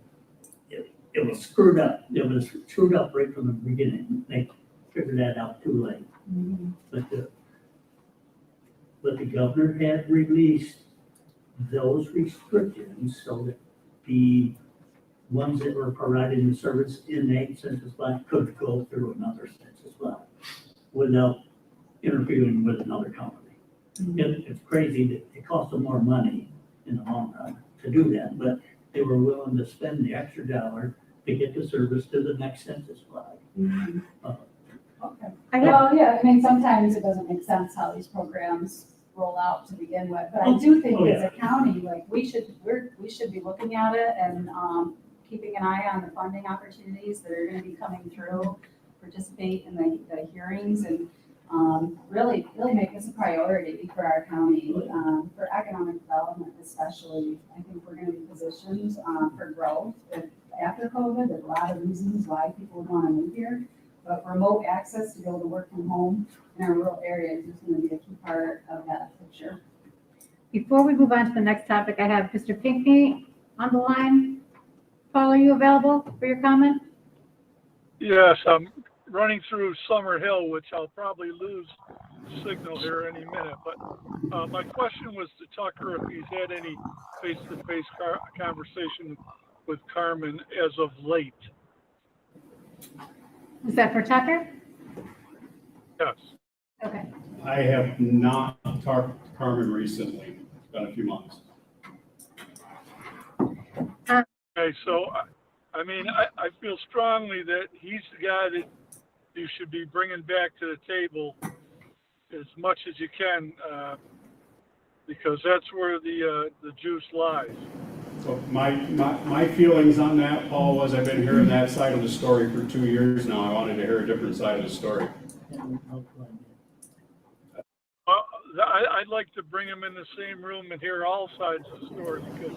It was screwed up. It was screwed up right from the beginning. They figured that out too late. Mm-hmm. But the governor had released those restrictions so that the ones that were providing the service in a census block could go through another census block without interfering with another company. Mm-hmm. It's crazy that it cost them more money in the long run to do that, but they were willing to spend the extra dollar to get the service to the next census flag. Okay. I have, Well, yeah, I mean, sometimes it doesn't make sense how these programs roll out to begin with, but I do think Oh, as a county, like, we should be looking at it and, keeping an eye on the funding opportunities that are gonna be coming through, participate in the hearings and, really make this a priority for our county, for economic development especially. I think we're gonna be positioned, for growth after COVID. There's a lot of reasons why people would wanna move here. But remote access to be able to work from home in our rural areas is going to be a key part of that picture. before we move on to the next topic, I have Mr. Pinckney on the line. Paul, are you available for your comment? Yes, I'm running through Summer Hill, which I'll probably lose signal here any minute. But my question was to Tucker if he's had any face-to-face conversation with Carmen as of late. Is that for Tucker? Yes. Okay. I have not talked to Carmen recently. It's been a few months. Okay, so I mean, I feel strongly that he's the guy that you should be bringing back to the table as much as you can, because that's where the juice lies. So my feelings on that, Paul, was I've been hearing that side of the story for 2 years now. I wanted to hear a different side of the story. I'd like to bring him in the same room and hear all sides of the story, because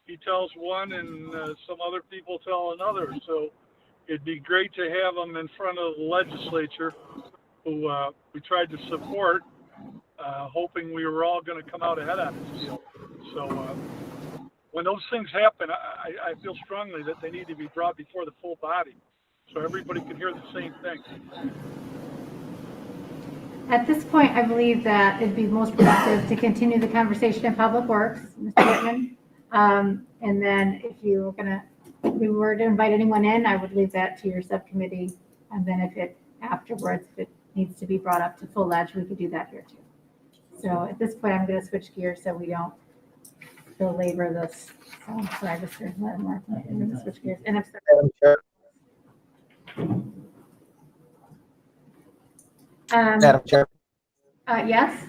he tells one and some other people tell another. So it'd be great to have him in front of the legislature, who we tried to support, hoping we were all going to come out ahead on this deal. So when those things happen, I feel strongly that they need to be brought before the full body so everybody can hear the same thing. At this point, I believe that it'd be most productive to continue the conversation in Public Works, Mr. Whitman. And then if we were to invite anyone in, I would leave that to your subcommittee. And then if it needs to be brought up to full ledge, we could do that here too. So at this point, I'm going to switch gears so we don't belabor this. So sorry, Mr. Lattimore. I'm going to switch gears. And if Madam Chair. Madam Chair. Yes.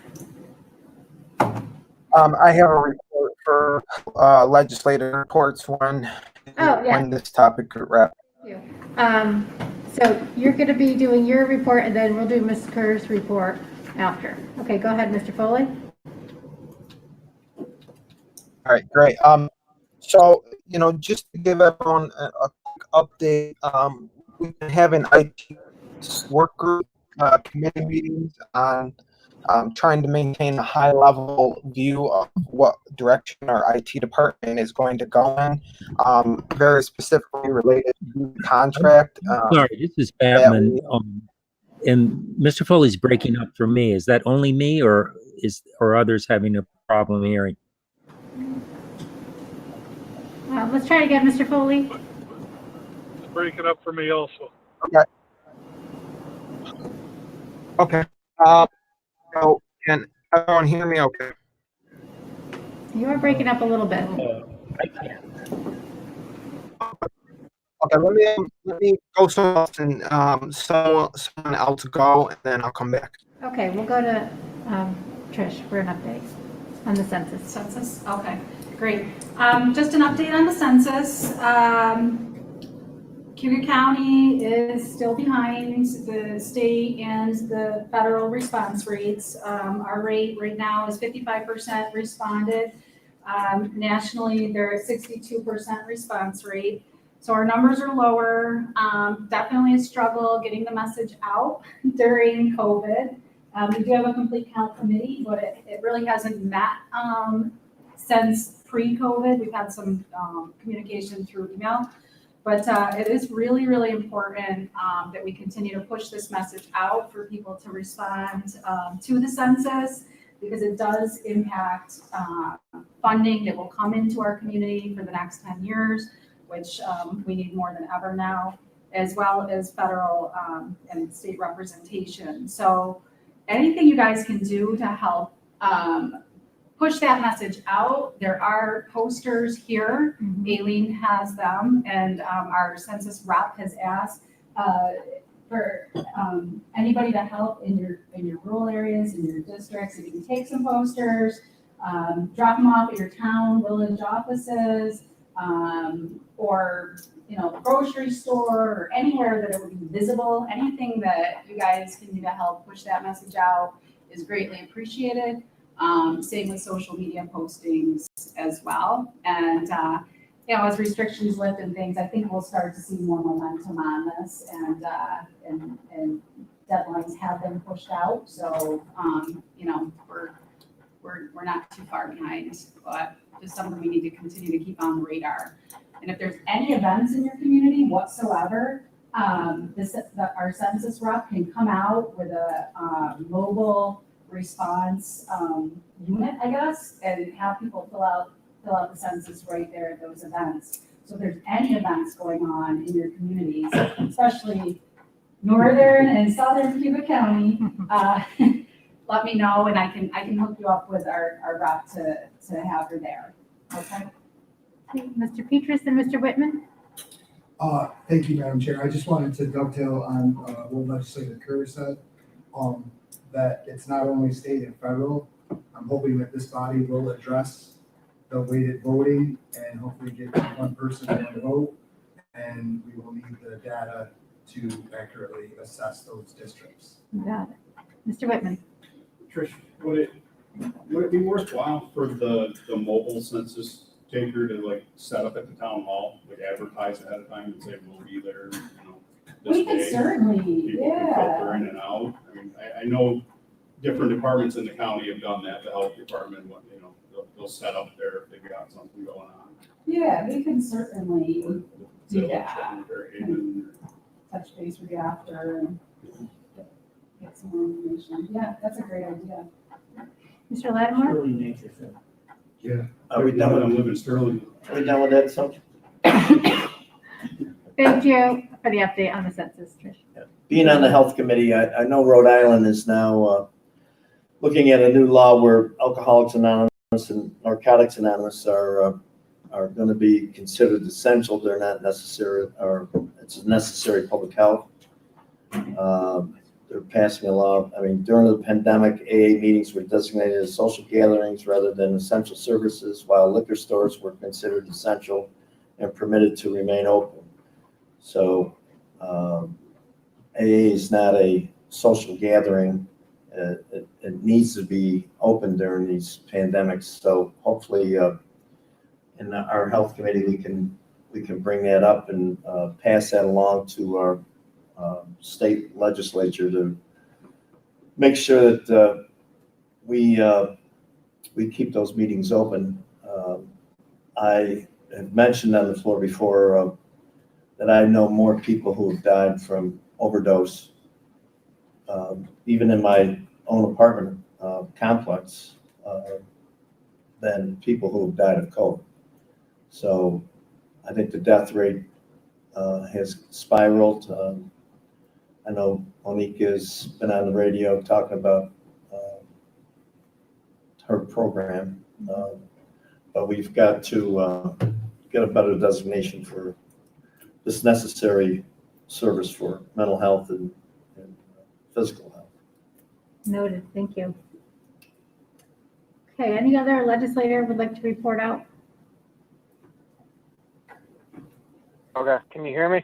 I have a report for legislative reports when this topic could wrap. Thank you. So you're going to be doing your report, and then we'll do Ms. Kerr's report after. Okay, go ahead, Mr. Foley. All right, great. So, just to give everyone a quick update, we've been having IT work group committee meetings on trying to maintain a high level view of what direction our IT department is going to go in, very specifically related to the contract. Sorry, this is Batman. And Mr. Foley's breaking up for me. Is that only me, or are others having a problem hearing? Let's try it again, Mr. Foley. It's breaking up for me also. Okay. So can everyone hear me okay? You are breaking up a little bit. I can't. Okay, let me go and someone else go, and then I'll come back. Okay, we'll go to Trish for an update on the census. Census, okay, great. Just an update on the census. Cayuga County is still behind the state and the federal response rates. Our rate right now is 55% responded. Nationally, they're at 62% response rate. So our numbers are lower. Definitely a struggle getting the message out during COVID. We do have a complete count committee, but it really hasn't met since pre-COVID. We've had some communication through email. But it is really, really important that we continue to push this message out for people to respond to the census, because it does impact funding that will come into our community for the next 10 years, which we need more than ever now, as well as federal and state representation. So anything you guys can do to help push that message out. There are posters here. Aileen has them, and our census rep has asked for anybody to help in your rural areas, in your districts. If you can take some posters, drop them off at your town, village offices, or the grocery store, or anywhere that it would be visible. Anything that you guys can do to help push that message out is greatly appreciated. Same with social media postings as well. And as restrictions lift and things, I think we'll start to see more momentum on this, and deadlines have been pushed out. So we're not too far behind, but just something we need to continue to keep on the radar. And if there's any events in your community whatsoever, our census rep can come out with a mobile response unit, I guess, and have people fill out the census right there at those events. So if there's any events going on in your communities, especially northern and southern Cayuga County, let me know, and I can hook you up with our rep to have her there. Okay. Mr. Petrus and Mr. Whitman? Thank you, Madam Chair. I just wanted to dovetail on what Legislator Kerr said, that it's not only state and federal. I'm hoping that this body will address the weighted voting and hopefully get one person one vote. And we will need the data to accurately assess those districts. Got it. Mr. Whitman? Trish, would it be worthwhile for the mobile census taker to set up at the town hall, advertise ahead of time and say we'll be there, this We could day? certainly, People can filter in and out. I mean, I know different departments in the county have done that. The health department, they'll set up there if they've got something going on. Yeah, we can certainly do that. Even Touch base with you after and get some more information. Yeah, that's a great idea. Mr. Lattimore? Sterling nature, so. Yeah. Are we done I'm with, living Sterling. are we done with that subject? Thank you for the update on the census, Trish. Being on the health committee, I know Rhode Island is now looking at a new law where Alcoholics Anonymous and Narcotics Anonymous are going to be considered essential. They're not necessary, or it's necessary public health. They're passing a law. I mean, during the pandemic, AA meetings were designated as social gatherings rather than essential services, while liquor stores were considered essential and permitted to remain open. So AA is not a social gathering. It needs to be open during these pandemics. So hopefully in our health committee, we can bring that up and pass that along to our state legislature to make sure that we keep those meetings open. I have mentioned on the floor before that I know more people who have died from overdose, even in my own apartment complex, than people who have died of COVID. So I think the death rate has spiraled. I know Monique has been on the radio talking about her program, but we've got to get a better designation for this necessary service for mental health and physical health. Noted. Thank you. Okay, any other legislator would like to report out? Okay, can you hear me?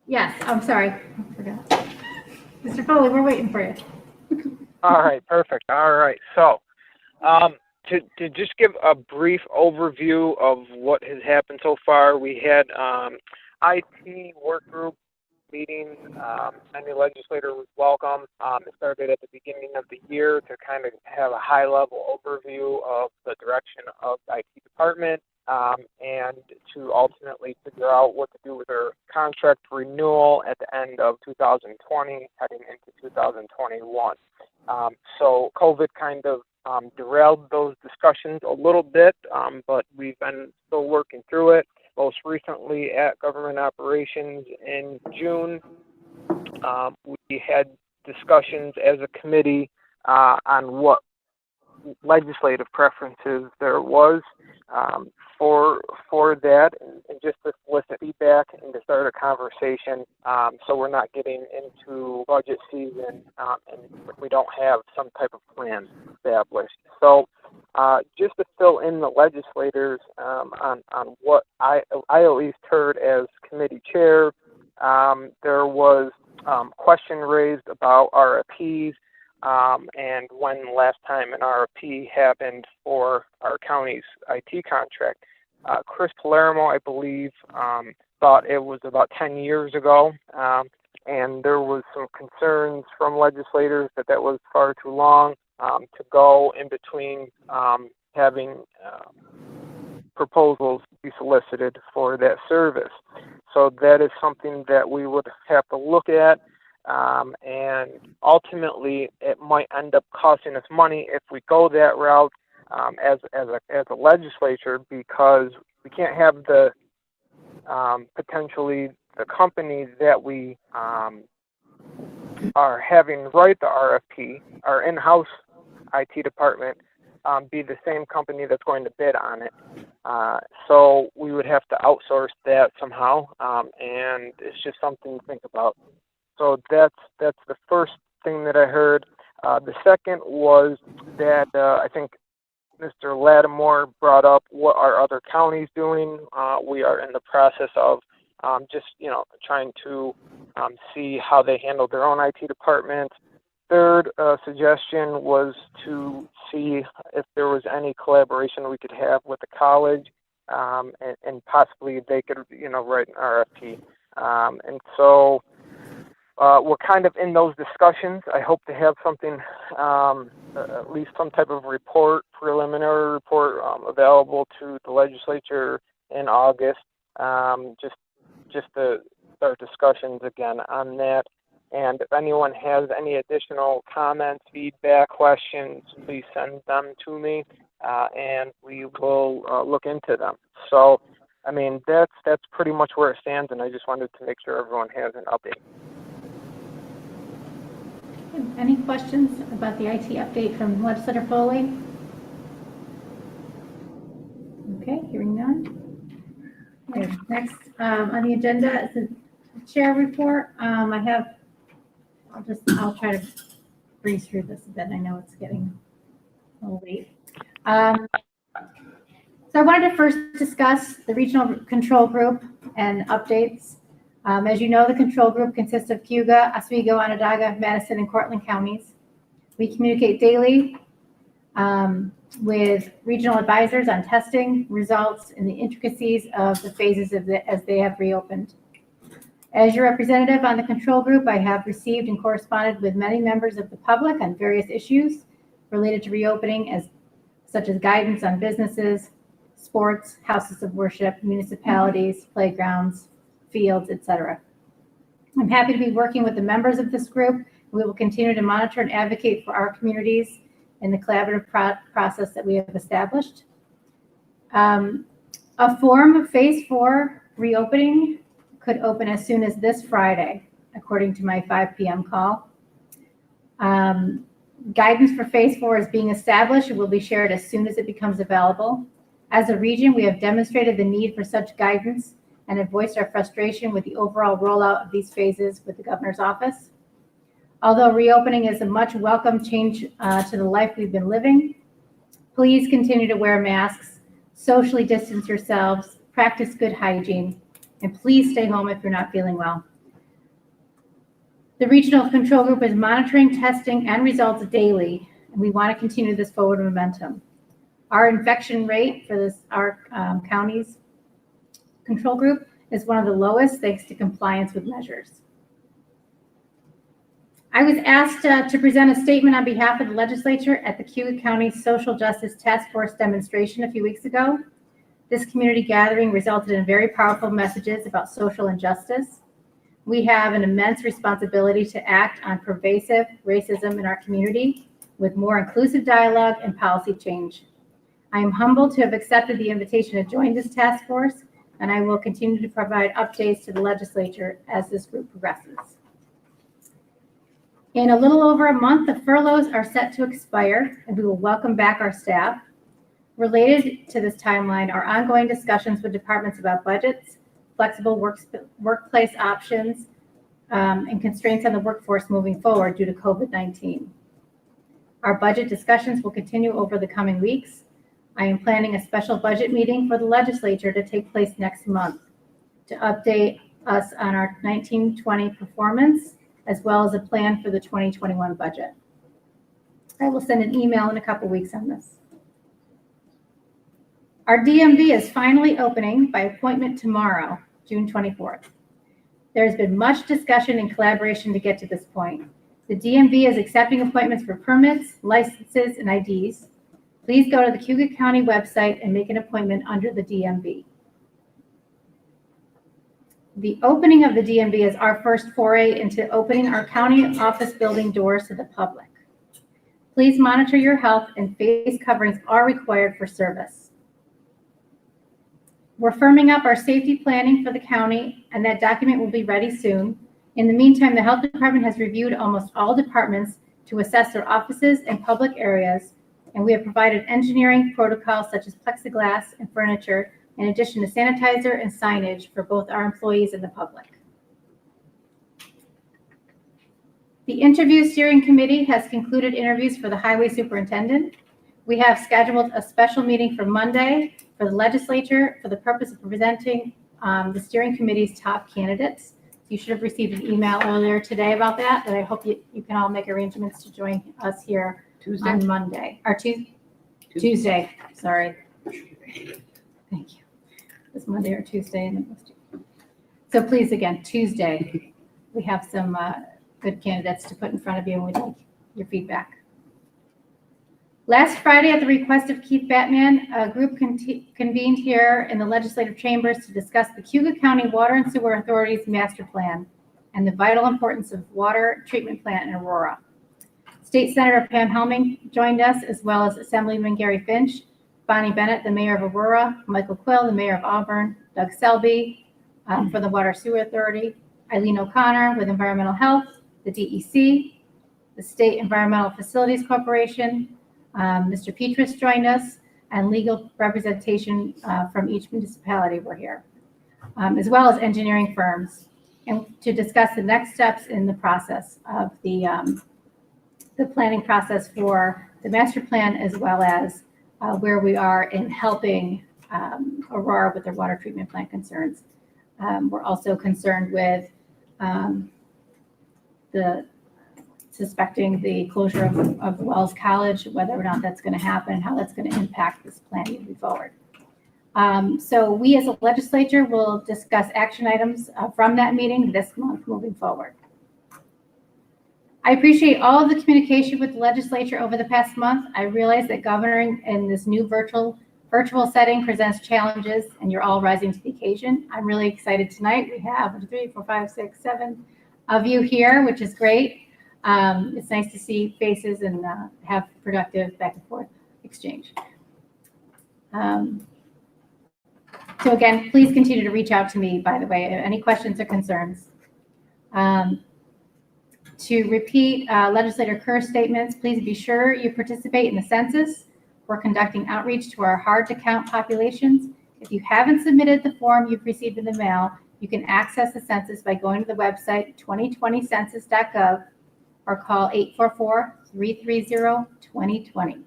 Yes, I'm sorry. I forgot. Mr. Foley, we're waiting for you. All right, perfect. All right, so to just give a brief overview of what has happened so far, we had IT work group meeting. Any legislator was welcome. It started at the beginning of the year to kind of have a high-level overview of the direction of the IT department, and to ultimately figure out what to do with their contract renewal at the end of 2020, heading into 2021. So COVID kind of derailed those discussions a little bit, but we've been still working through it. Most recently at Government Operations in June, we had discussions as a committee on what legislative preferences there was for that, and just to solicit feedback and to start a conversation, so we're not getting into budget season and we don't have some type of plan established. So just to fill in the legislators on what I at least heard as committee chair, there was question raised about RFPs. And when last time an RFP happened for our county's IT contract, Chris Palermo, I believe, thought it was about 10 years ago, and there was some concerns from legislators that that was far too long to go in between having proposals be solicited for that service. So that is something that we would have to look at. And ultimately, it might end up costing us money if we go that route as a legislature, because we can't have the potentially the company that we are having write the RFP, our in-house IT department, be the same company that's going to bid on it. So we would have to outsource that somehow, and it's just something to think about. So that's the first thing that I heard. The second was that I think Mr. Lattimore brought up what are other counties doing. We are in the process of just trying to see how they handle their own IT department. Third suggestion was to see if there was any collaboration we could have with the college, and possibly they could write an RFP. And so we're kind of in those discussions. I hope to have something, at least some type of report, preliminary report, available to the legislature in August, just to start discussions again on that. And if anyone has any additional comments, feedback, questions, please send them to me, and we will look into them. So, I mean, that's pretty much where it stands, and I just wanted to make sure everyone has an update. Any questions about the IT update from Legislator Foley? Okay, hearing none. Okay, next on the agenda is the chair report. I'll try to breeze through this a bit. I know it's getting a little late. So I wanted to first discuss the regional control group and updates. As you know, the control group consists of Cayuga, Oswego, Onondaga, Madison, and Cortland counties. We communicate daily with regional advisors on testing, results, and the intricacies of the phases as they have reopened. As your representative on the control group, I have received and corresponded with many members of the public on various issues related to reopening, such as guidance on businesses, sports, houses of worship, municipalities, playgrounds, fields, etc. I'm happy to be working with the members of this group. We will continue to monitor and advocate for our communities in the collaborative process that we have established. A form of phase 4 reopening could open as soon as this Friday, according to my 5 p.m. call. Guidance for phase 4 is being established and will be shared as soon as it becomes available. As a region, we have demonstrated the need for such guidance and have voiced our frustration with the overall rollout of these phases with the governor's office. Although reopening is a much welcome change to the life we've been living, please continue to wear masks, socially distance yourselves, practice good hygiene, and please stay home if you're not feeling well. The regional control group is monitoring testing and results daily, and we want to continue this forward momentum. Our infection rate for our county's control group is one of the lowest thanks to compliance with measures. I was asked to present a statement on behalf of the legislature at the Cayuga County Social Justice Task Force demonstration a few weeks ago. This community gathering resulted in very powerful messages about social injustice. We have an immense responsibility to act on pervasive racism in our community with more inclusive dialogue and policy change. I am humbled to have accepted the invitation to join this task force, and I will continue to provide updates to the legislature as this group progresses. In a little over a month, the furloughs are set to expire, and we will welcome back our staff. Related to this timeline are ongoing discussions with departments about budgets, flexible workplace options, and constraints on the workforce moving forward due to COVID-19. Our budget discussions will continue over the coming weeks. I am planning a special budget meeting for the legislature to take place next month to update us on our 19-20 performance, as well as a plan for the 2021 budget. I will send an email in a couple weeks on this. Our DMV is finally opening by appointment tomorrow, June 24th. There has been much discussion and collaboration to get to this point. The DMV is accepting appointments for permits, licenses, and IDs. Please go to the Cayuga County website and make an appointment under the DMV. The opening of the DMV is our first foray into opening our county office building doors to the public. Please monitor your health, and face coverings are required for service. We're firming up our safety planning for the county, and that document will be ready soon. In the meantime, the health department has reviewed almost all departments to assess their offices and public areas, and we have provided engineering protocols such as plexiglass and furniture, in addition to sanitizer and signage for both our employees and the public. The interview steering committee has concluded interviews for the highway superintendent. We have scheduled a special meeting for Monday for the legislature for the purpose of presenting the steering committee's top candidates. You should have received an email earlier today about that, but I hope you can all make arrangements to join us here Tuesday? on Monday, or Tuesday, sorry. Thank you. It's Monday or Tuesday. So please, again, Tuesday, we have some good candidates to put in front of you, and we'd like your feedback. Last Friday, at the request of Keith Batman, a group convened here in the legislative chambers to discuss the Cayuga County Water and Sewer Authority's master plan and the vital importance of water treatment plant in Aurora. State Senator Pam Helming joined us, as well as Assemblyman Gary Finch, Bonnie Bennett, the mayor of Aurora, Michael Quill, the mayor of Auburn, Doug Selby for the Water Sewer Authority, Eileen O'Connor with Environmental Health, the DEC, the State Environmental Facilities Corporation, Mr. Petrus joined us, and legal representation from each municipality were here, as well as engineering firms, and to discuss the next steps in the process of the planning process for the master plan, as well as where we are in helping Aurora with their water treatment plant concerns. We're also concerned with suspecting the closure of Wells College, whether or not that's going to happen, how that's going to impact this plan moving forward. So we as a legislature will discuss action items from that meeting this month moving forward. I appreciate all of the communication with the legislature over the past month. I realize that governing in this new virtual setting presents challenges, and you're all rising to the occasion. I'm really excited tonight. We have 3, 4, 5, 6, 7 of you here, which is great. It's nice to see faces and have productive back and forth exchange. So again, please continue to reach out to me, by the way, any questions or concerns. To repeat Legislator Kerr's statements, please be sure you participate in the census. We're conducting outreach to our hard-to-count populations. If you haven't submitted the form you've received in the mail, you can access the census by going to the website 2020census.gov or call 844-330-2020.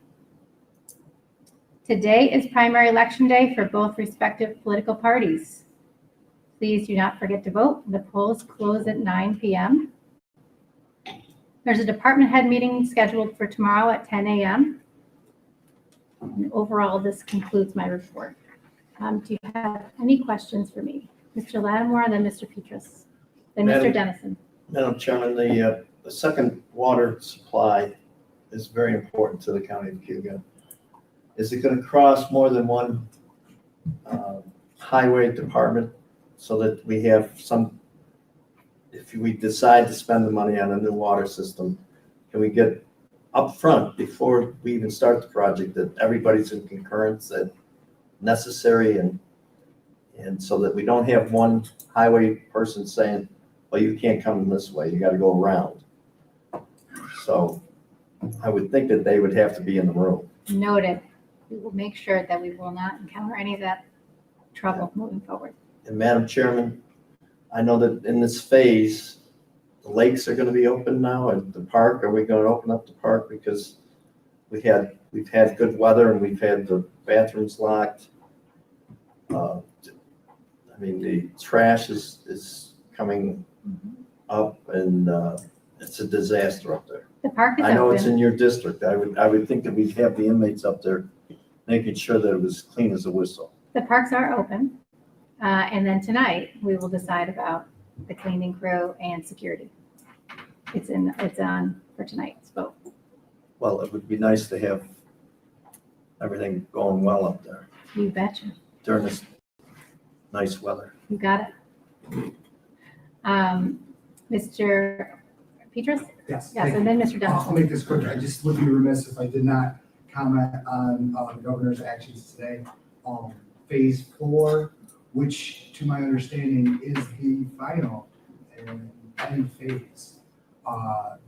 Today is primary election day for both respective political parties. Please do not forget to vote. The polls close at 9 p.m. There's a department head meeting scheduled for tomorrow at 10 a.m. And overall, this concludes my report. Do you have any questions for me? Mr. Lattimore, and then Mr. Petrus, then Mr. Dennison. Madam Chairman, the second water supply is very important to the county of Cayuga. Is it going to cross more than one highway department so that we have some, if we decide to spend the money on a new water system, can we get up front before we even start the project that everybody's in concurrence that necessary, and so that we don't have one highway person saying, well, you can't come this way, you got to go around. So I would think that they would have to be in the room. Noted. We will make sure that we will not encounter any of that trouble moving forward. And Madam Chairman, I know that in this phase, the lakes are gonna be open now, and the park, are we gonna open up the park? Because we've had good weather and we've had the bathrooms locked. I mean, the trash is coming up and it's a disaster up there. The park is I know it's open. in your district. I would think that we'd have the inmates up there making sure that it was clean as a whistle. The parks are open. And then tonight, we will decide about the cleaning crew and security. It's on for tonight's vote. Well, it would be nice to have everything going well up there You betcha. during this nice weather. You got it. Mr. Petras? Yes. Yes, and then Mr. I'll Dennison. make this quick. I just would be remiss if I did not comment on the governor's actions today. Phase 4, which to my understanding is the final and end phase,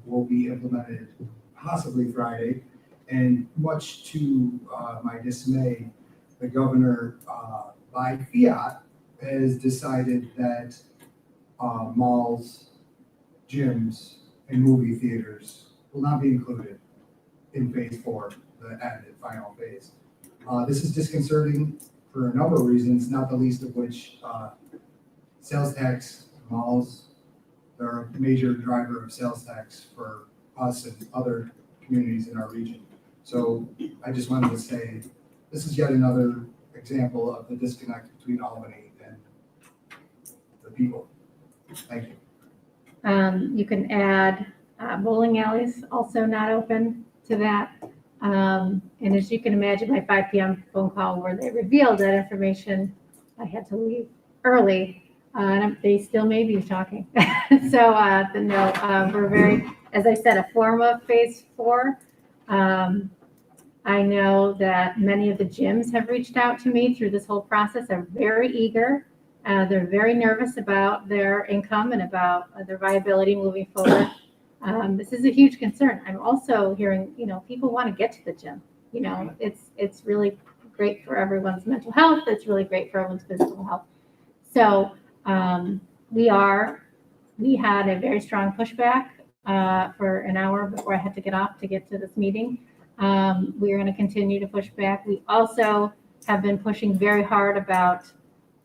will be implemented possibly Friday. And much to my dismay, the governor, by fiat, has decided that malls, gyms, and movie theaters will not be included in phase 4, the end and final phase. This is disconcerting for a number of reasons, not the least of which sales tax, malls, they're a major driver of sales tax for us and other communities in our region. So I just wanted to say, this is yet another example of the disconnect between Albany and the people. Thank you. You can add bowling alleys also not open to that. And as you can imagine, my 5 p.m. phone call where they revealed that information, I had to leave early. And they still may be talking. So, but no, we're very, as I said, a form of phase 4. I know that many of the gyms have reached out to me through this whole process. They're very eager. They're very nervous about their income and about their viability moving forward. This is a huge concern. I'm also hearing, people want to get to the gym. It's really great for everyone's mental health. It's really great for everyone's physical health. So we had a very strong pushback for an hour before I had to get off to get to this meeting. We are going to continue to push back. We also have been pushing very hard about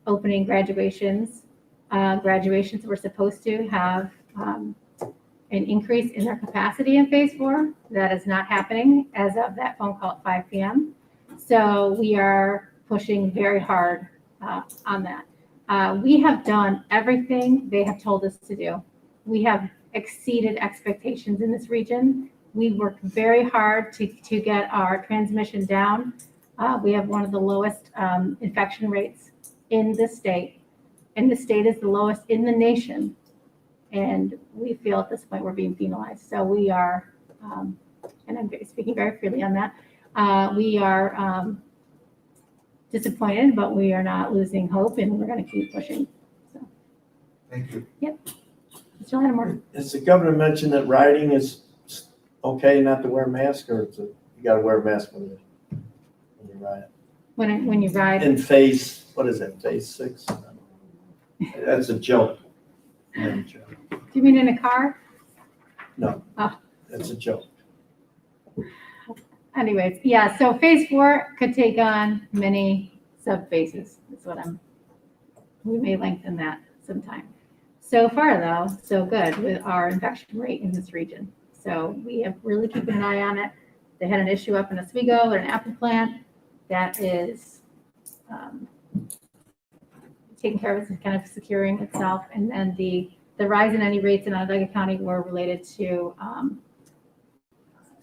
opening graduations. Graduations were supposed to have an increase in their capacity in phase 4. That is not happening as of that phone call at 5 p.m. So we are pushing very hard on that. We have done everything they have told us to do. We have exceeded expectations in this region. We worked very hard to get our transmission down. We have one of the lowest infection rates in the state. And the state is the lowest in the nation. And we feel at this point we're being penalized. So we are, and I'm speaking very freely on that, we are disappointed, but we are not losing hope, and we're going to keep pushing. So, Thank you. Yep. Mr. Lattimore. Has the governor mentioned that riding is okay not to wear a mask, or you got to wear a mask when you ride? When you ride. In phase, what is it, phase 6? That's a joke. Do you mean in a car? No, Oh. that's a joke. Anyways, yeah, so phase 4 could take on many sub-phases. That's what we may lengthen that sometime. So far though, so good with our infection rate in this region. So we have really keeping an eye on it. They had an issue up in Oswego or an apple plant that is taking care of it and kind of securing itself. And then the rise in any rates in Onondaga County were related to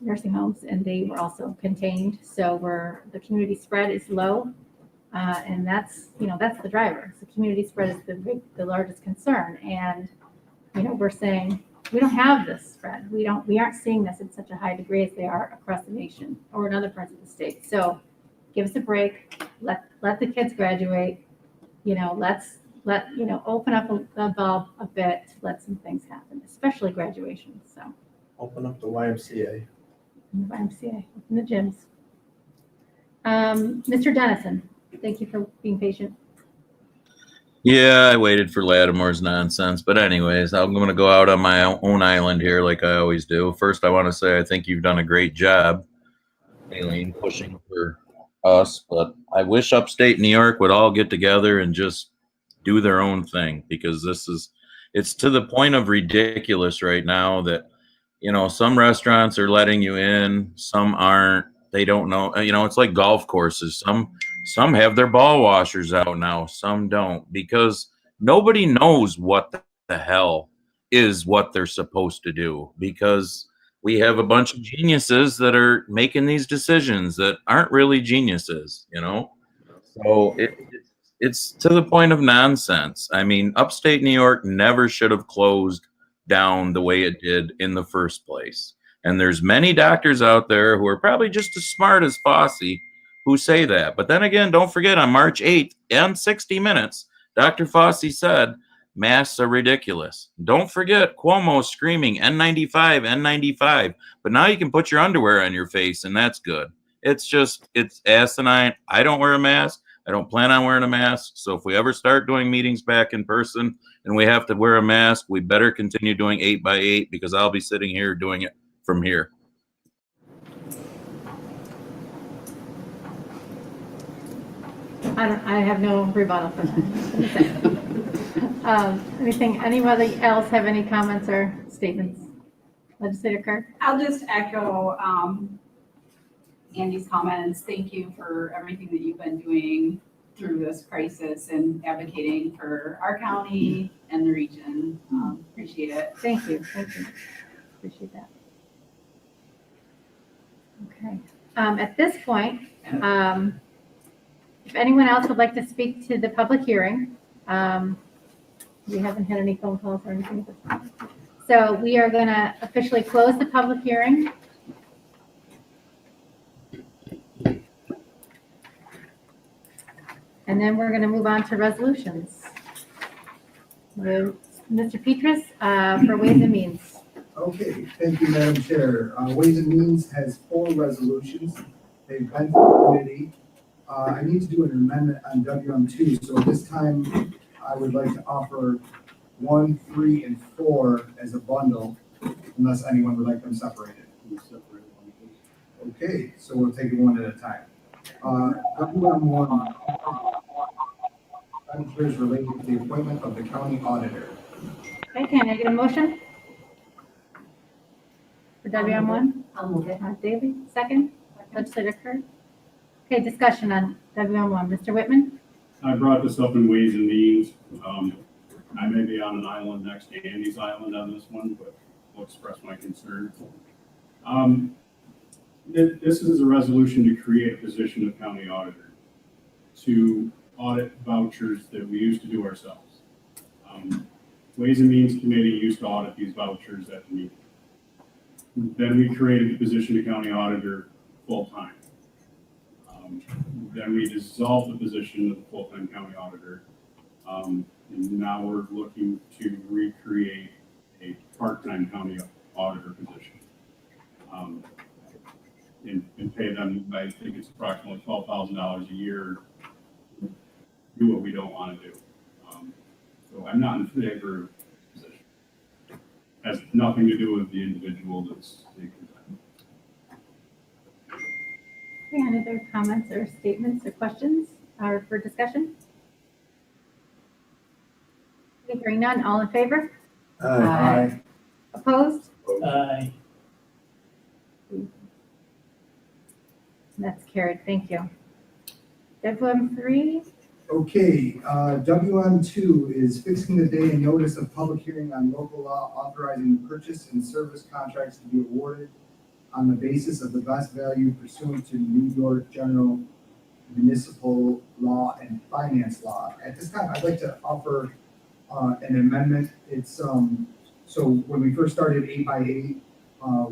nursing homes, and they were also contained. So the community spread is low, and that's the driver. So community spread is the largest concern. And we're saying we don't have this spread. We aren't seeing this in such a high degree as they are across the nation or in other parts of the state. So give us a break. Let the kids graduate. Let's open up the bulb a bit. Let some things happen, especially graduation. So. Open up the YMCA. In the YMCA, in the gyms. Mr. Dennison, thank you for being patient. Yeah, I waited for Lattimore's nonsense. But anyways, I'm going to go out on my own island here like I always do. First, I want to say I think you've done a great job, Aileen, pushing for us. But I wish upstate New York would all get together and just do their own thing, because it's to the point of ridiculous right now that, some restaurants are letting you in, some aren't. They don't know. It's like golf courses. Some have their ball washers out now, some don't, because nobody knows what the hell is what they're supposed to do, because we have a bunch of geniuses that are making these decisions that aren't really geniuses, So it's to the point of nonsense. I mean, upstate New York never should have closed down the way it did in the first place. And there's many doctors out there who are probably just as smart as Fossey who say that. But then again, don't forget, on March 8th and 60 Minutes, Dr. Fossey said masks are ridiculous. Don't forget Cuomo screaming N95, N95. But now you can put your underwear on your face, and that's good. It's asinine. I don't wear a mask. I don't plan on wearing a mask. So if we ever start doing meetings back in person and we have to wear a mask, we better continue doing 8x8, because I'll be sitting here doing it from here. I have no rebuttal for that. Anybody else have any comments or statements? Legislator Kerr? I'll just echo Andy's comments. Thank you for everything that you've been doing through this crisis and advocating for our county and the region. Appreciate it. Thank you. Appreciate that. Okay. At this point, if anyone else would like to speak to the public hearing, we haven't had any phone calls or anything at this point. So we are going to officially close the public hearing. And then we're going to move on to resolutions. Mr. Petrus, for Ways and Means. Okay, thank you, Madam Chair. Ways and Means has 4 resolutions. They've been to the committee. I need to do an amendment on WM2, so at this time, I would like to offer 1, 3, and 4 as a bundle, unless anyone would like them separated. Okay, so we'll take it one at a time. WM1 is related to the appointment of the county auditor. Okay, can I get a motion? For WM1? I'll move it. Daly, second. Legislator Kerr. Okay, discussion on WM1. Mr. Whitman? I brought this up in Ways and Means. I may be on an island next to Andy's island on this one, but I'll express my concern. This is a resolution to create a position of county auditor to audit vouchers that we used to do ourselves. Ways and Means Committee used to audit these vouchers at the meeting. Then we created the position of county auditor full-time. Then we dissolved the position of the full-time county auditor. And now we're looking to recreate a part-time county auditor position. And pay them, I think it's approximately $12,000 a year, do what we don't want to do. So I'm not in favor of the position. Has nothing to do with the individual that's taking that. Okay, any other comments or statements or questions or for discussion? Okay, hearing none, all in favor? Aye. Opposed? Aye. That's carried, thank you. WM3? Okay, WM2 is fixing the day and notice of public hearing on local law authorizing the purchase and service contracts to be awarded on the basis of the best value pursuant to New York General Municipal Law and Finance Law. At this time, I'd like to offer an amendment. It's so when we first started 8x8,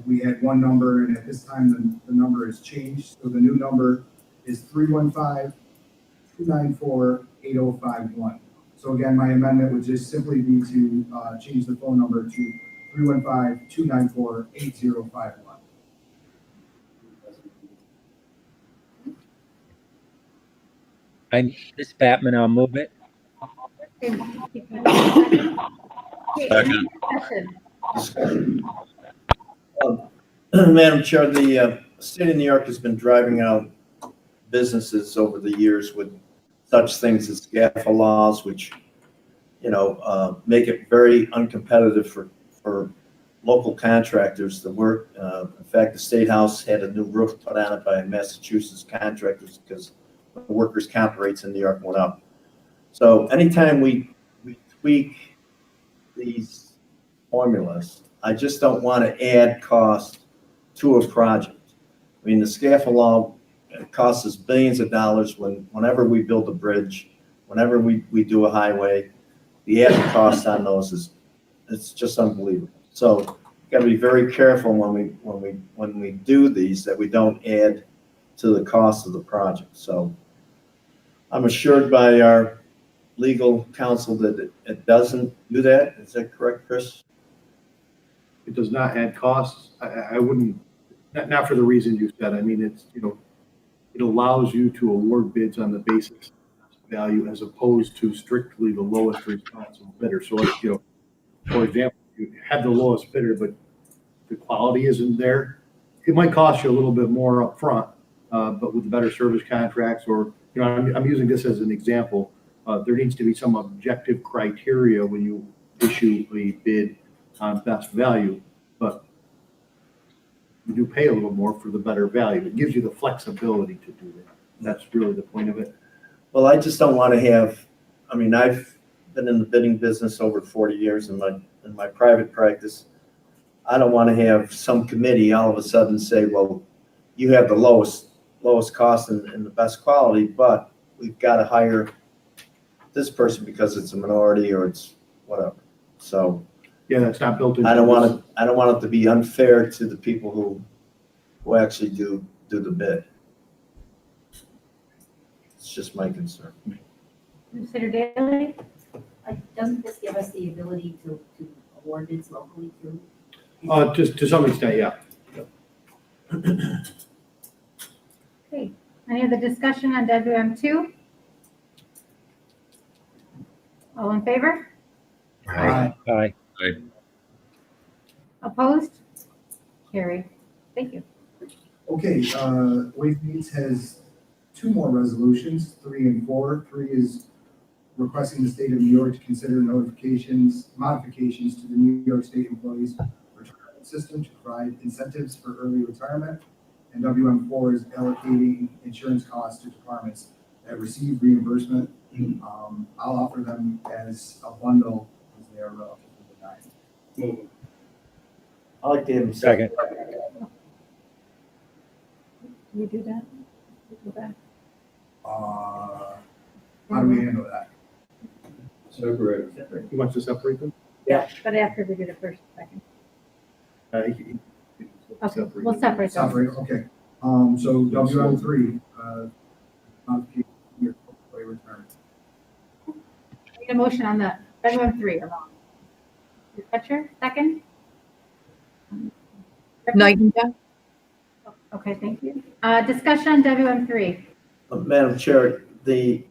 we had one number, and at this time the number has changed. So the new number is 315-294-8051. So again, my amendment would just simply be to change the phone number to 315-294-8051. This Batman, I'll move it. Okay, Second. discussion. Madam Chair, the state of New York has been driving out businesses over the years with such things as GAFA laws, which, make it very uncompetitive for local contractors to work. In fact, the State House had a new roof put on it by Massachusetts contractors because the workers' comp rates in New York went up. So anytime we tweak these formulas, I just don't want to add cost to a project. I mean, the SCAFA law costs us billions of dollars whenever we build a bridge, whenever we do a highway. The added cost on those it's just unbelievable. So got to be very careful when we do these that we don't add to the cost of the project. So I'm assured by our legal counsel that it doesn't do that. Is that correct, Chris? It does not add costs. I wouldn't, not for the reason you said. I mean, it's, it allows you to award bids on the basis of value as opposed to strictly the lowest responsible bidder. So, for example, you have the lowest bidder, but the quality isn't there. It might cost you a little bit more up front, but with better service contracts or, I'm using this as an example. There needs to be some objective criteria when you issue a bid on best value, but you do pay a little more for the better value. It gives you the flexibility to do that. That's really the point of it. Well, I just don't want to have, I've been in the bidding business over 40 years in my private practice. I don't want to have some committee all of a sudden say, well, you have the lowest cost and the best quality, but we've got to hire this person because it's a minority or it's whatever. So yeah, that's not built in. I don't want it to be unfair to the people who actually do the bid. It's just my concern. Consider Daly. Doesn't this give us the ability to award bids locally too? Just to some extent, yeah. Okay, any other discussion on WM2? All in favor? Aye. Aye. Opposed? Carried. Thank you. Okay, Ways and Means has two more resolutions, 3 and 4. 3 is requesting the state of New York to consider modifications to the New York State Employees Retirement System to provide incentives for early retirement. And WM4 is allocating insurance costs to departments that receive reimbursement. I'll offer them as a bundle because they are relatively benign. I like to have them Second. You do that? Go back. How do we handle that? Separate. He wants to separate them? But after we do the first, second. Okay, we'll separate them. Separate, okay. So WM3, modification of your employee retirement. Need a motion on the WM3 alone. Fletcher, second? Nightingale. Okay, thank you. Discussion on WM3. Madam Chair, it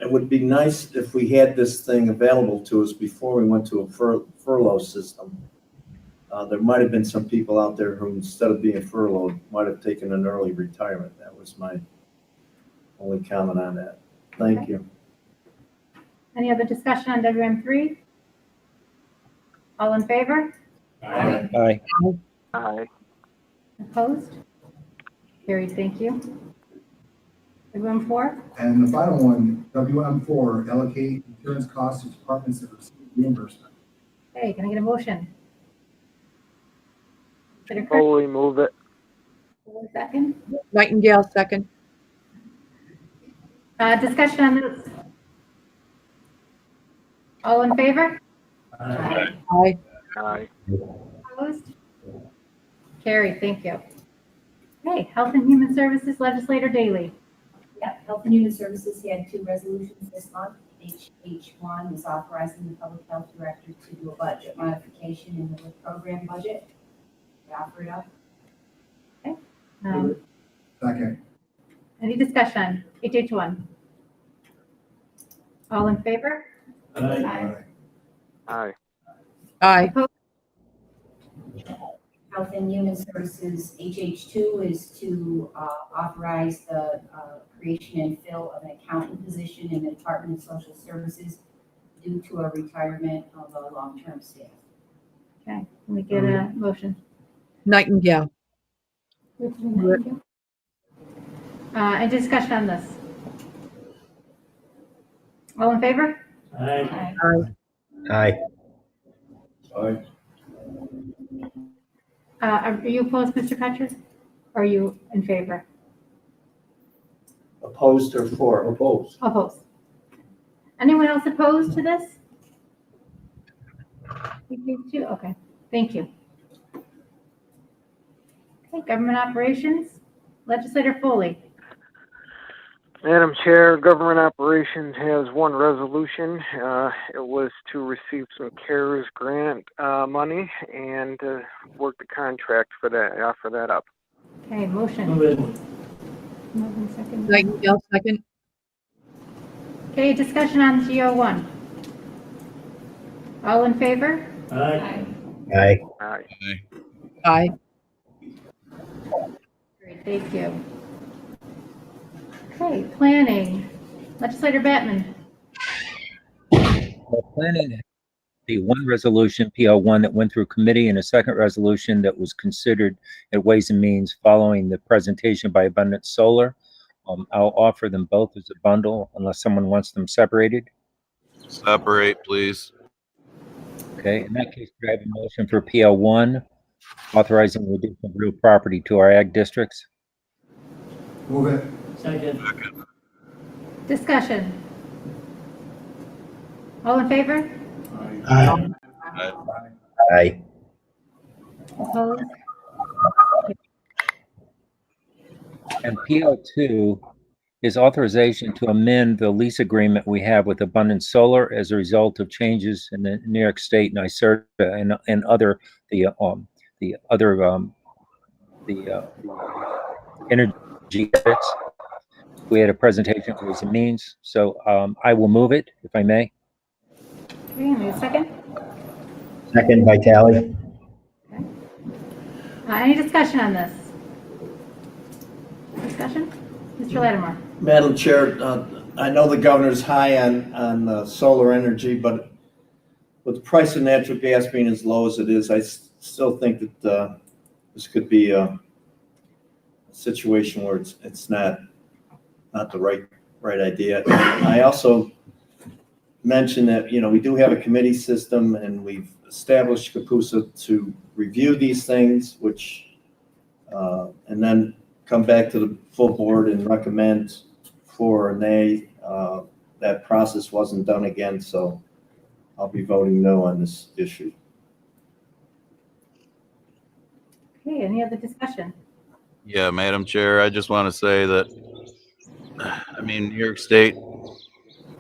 would be nice if we had this thing available to us before we went to a furlough system. There might have been some people out there who, instead of being furloughed, might have taken an early retirement. That was my only comment on that. Thank you. Any other discussion on WM3? All in favor? Aye. Aye. Opposed? Carried, thank you. WM4? And the final one, WM4, allocate insurance costs to departments that receive reimbursement. Hey, can I get a motion? Consider Chris, Totally move it. second. Nightingale, second. Discussion on this. All in favor? Aye. Aye. Opposed? Carried, thank you. Okay, Health and Human Services Legislator Daily. Yep, Health and Human Services had two resolutions this month. HH1 is authorizing the public health director to do a budget modification in the program budget. Offer it up. Second. Any discussion? HH1. All in favor? Aye. Aye. Aye. Health and Human Services, HH2 is to authorize the creation and fill of an accountant position in the Department of Social Services due to a retirement of a long-term staff. Okay, can we get a motion? Nightingale. Any discussion on this? All in favor? Aye. Aye. Aye. Are you opposed, Mr. Patrick? Or are you in favor? Opposed or for? Opposed. Opposed. Anyone else opposed to this? Okay, thank you. Okay, government operations, Legislator Foley. Madam Chair, Government Operations has one resolution. It was to receive some CARES grant money and work the contract for that, offer that up. Okay, motion. Move it. Move in second. Nightingale, second. Okay, discussion on GO1. All in favor? Aye. Aye. Aye. Aye. Great, thank you. Okay, planning, Legislator Batman. Planning, the one resolution, PL1, that went through committee, and a second resolution that was considered at Ways and Means following the presentation by Abundant Solar. I'll offer them both as a bundle unless someone wants them separated. Separate, please. Okay, in that case, do I have a motion for PL1, authorizing the addition of real property to our ag districts? Move it. Second. Discussion. All in favor? Aye. Aye. Opposed? And PL2 is authorization to amend the lease agreement we have with Abundant Solar as a result of changes in the New York State NYSERDA and other energy credits. We had a presentation for Ways and Means, so I will move it if I may. Okay, need a second? Second by Tally. Any discussion on this? Discussion? Mr. Lattimore. Madam Chair, I know the governor's high on solar energy, but with the price of natural gas being as low as it is, I still think that this could be a situation where it's not the right idea. I also mentioned that, we do have a committee system and we've established CAPUSA to review these things, which, and then come back to the full board and recommend for or nay. That process wasn't done again, so I'll be voting no on this issue. Okay, any other discussion? Yeah, Madam Chair, I just want to say that, New York State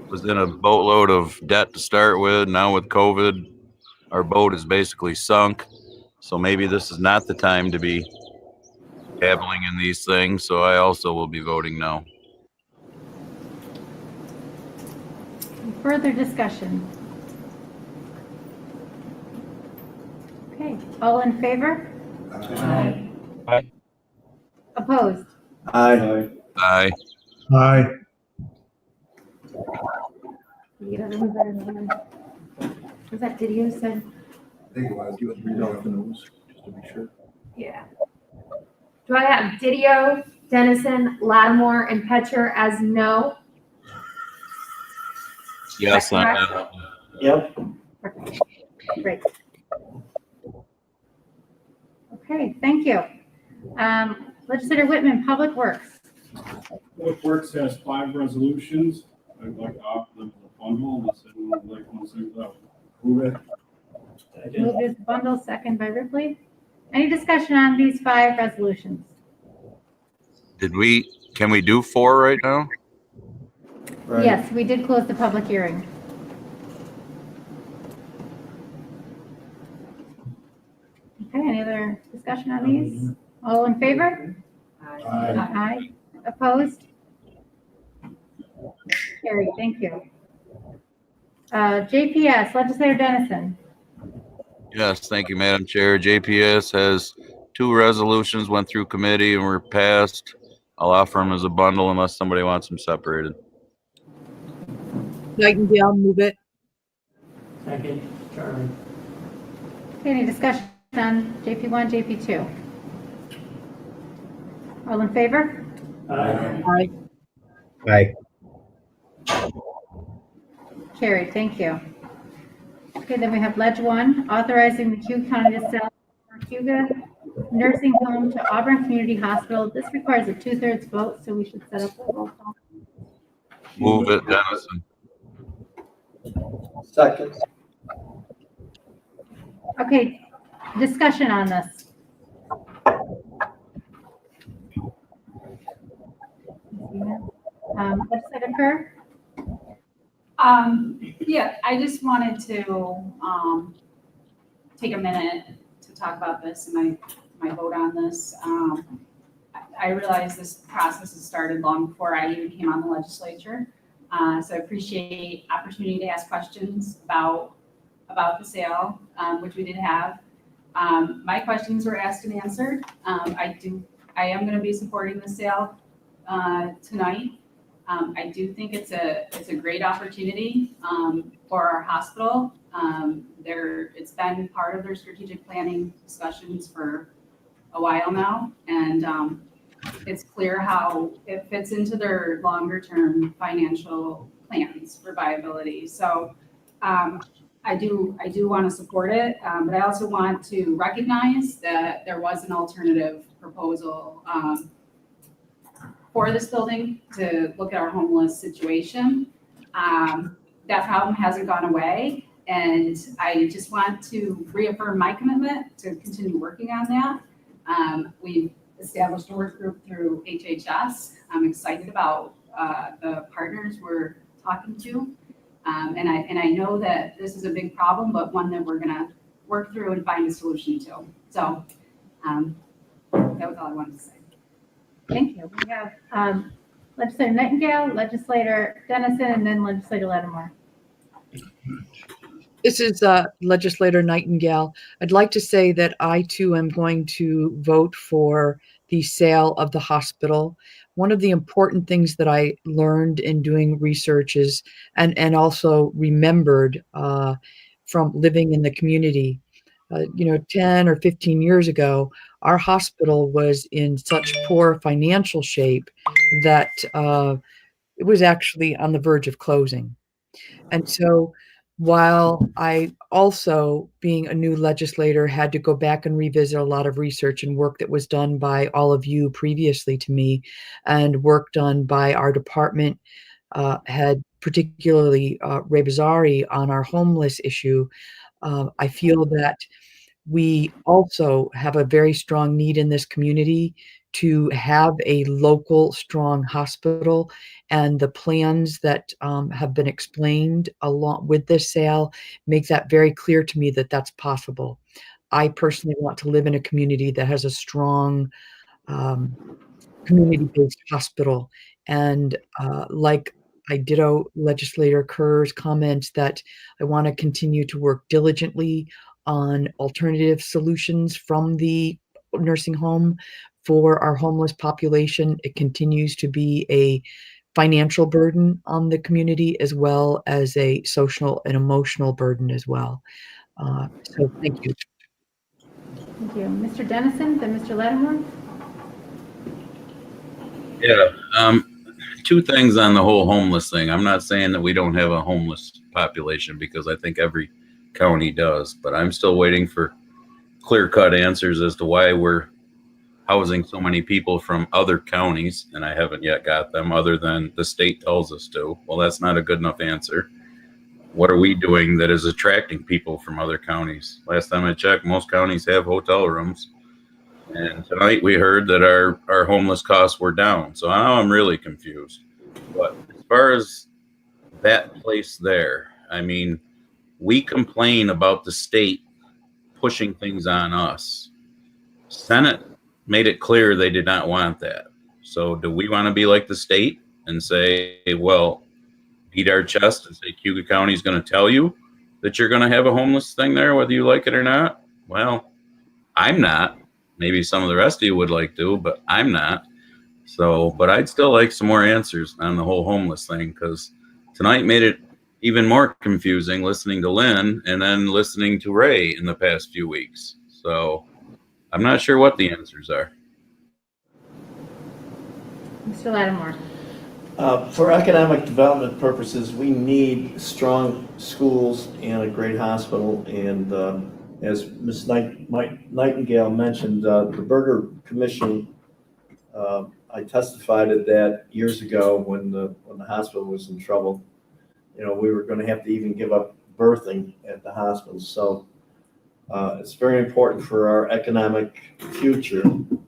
was in a boatload of debt to start with. Now with COVID, our boat is basically sunk. So maybe this is not the time to be dabbling in these things. So I also will be voting no. Further discussion? Okay, all in favor? Aye. Opposed? Aye. Aye. Aye. Was that did you said? I think it was. You had to read out the news, just to be sure. Yeah. Do I have Didio, Dennison, Lattimore, and Petcher as no? Yes, on Correct? that. Yep. Great. Okay, thank you. Legislator Whitman, Public Works. Public Works has 5 resolutions. I'd like to offer them as a bundle unless anyone would like one singled out. Move it. Second. Move this bundle, second by Ripley. Any discussion on these 5 resolutions? Can we do 4 right now? Right. Yes, we did close the public hearing. Okay, any other discussion on these? All in favor? Aye. Opposed? Carried, thank you. JPS, Legislator Dennison. Yes, thank you, Madam Chair. JPS has 2 resolutions, went through committee and were passed. I'll offer them as a bundle unless somebody wants them separated. Nightingale, move it. Second, Charlie. Okay, any discussion on JP1, JP2? All in favor? Aye. Aye. Carried, thank you. Okay, then we have Ledge 1, authorizing the Cayuga County to sell Cayuga Nursing Home to Auburn Community Hospital. This requires a 2/3 vote, so we should set up a roll call. Move it, Dennison. Second. Okay, discussion on this. Legislator Kerr? Yeah, I just wanted to, take a minute to talk about this and my vote on this. I realize this process has started long before I even came on the legislature. So I appreciate opportunity to ask questions about the sale, which we did have. My questions were asked and answered. I am going to be supporting the sale tonight. I do think it's a great opportunity for our hospital. It's been part of their strategic planning discussions for a while now, and it's clear how it fits into their longer term financial plans for viability. So I do want to support it, but I also want to recognize that there was an alternative proposal for this building to look at our homeless situation. That problem hasn't gone away, and I just want to reaffirm my commitment to continue working on that. We've established a work group through HHS. I'm excited about the partners we're talking to. And I know that this is a big problem, but one that we're gonna work through and find a solution to. So that was all I wanted to say. Thank you. We have Legislator Nightingale, Legislator Dennison, and then Legislator Lattimore. This is Legislator Nightingale. I'd like to say that I too am going to vote for the sale of the hospital. One of the important things that I learned in doing research is, and also remembered from living in the community, 10 or 15 years ago, our hospital was in such poor financial shape that it was actually on the verge of closing. And so while I also, being a new legislator, had to go back and revisit a lot of research and work that was done by all of you previously to me, and work done by our department head, particularly Ray Bazzari, on our homeless issue, I feel that we also have a very strong need in this community to have a local strong hospital, and the plans that have been explained along with this sale make that very clear to me that that's possible. I personally want to live in a community that has a strong community-based hospital, and like I ditto Legislator Kerr's comments that I want to continue to work diligently on alternative solutions from the nursing home for our homeless population. It continues to be a financial burden on the community, as well as a social and emotional burden as well. So thank you. Thank you. Mr. Dennison, then Mr. Lattimore. Yeah, 2 things on the whole homeless thing. I'm not saying that we don't have a homeless population, because I think every county does, but I'm still waiting for clear-cut answers as to why we're housing so many people from other counties, and I haven't yet got them, other than the state tells us to. Well, that's not a good enough answer. What are we doing that is attracting people from other counties? Last time I checked, most counties have hotel rooms. And tonight we heard that our homeless costs were down. So now I'm really confused. But as far as that place there. I mean, we complain about the state pushing things on us. Senate made it clear they did not want that. So do we want to be like the state and say, well, beat our chest and say Cayuga County is going to tell you that you're going to have a homeless thing there, whether you like it or not? Well, I'm not. Maybe some of the rest of you would like to, but I'm not. So, but I'd still like some more answers on the whole homeless thing, because tonight made it even more confusing listening to Lynn and then listening to Ray in the past few weeks. So I'm not sure what the answers are. Mr. Lattimore. For economic development purposes, we need strong schools and a great hospital. And as Ms. Nightingale mentioned, the Berger Commission, I testified at that years ago when the hospital was in trouble. You know, we were going to have to even give up birthing at the hospital. So it's very important for our economic future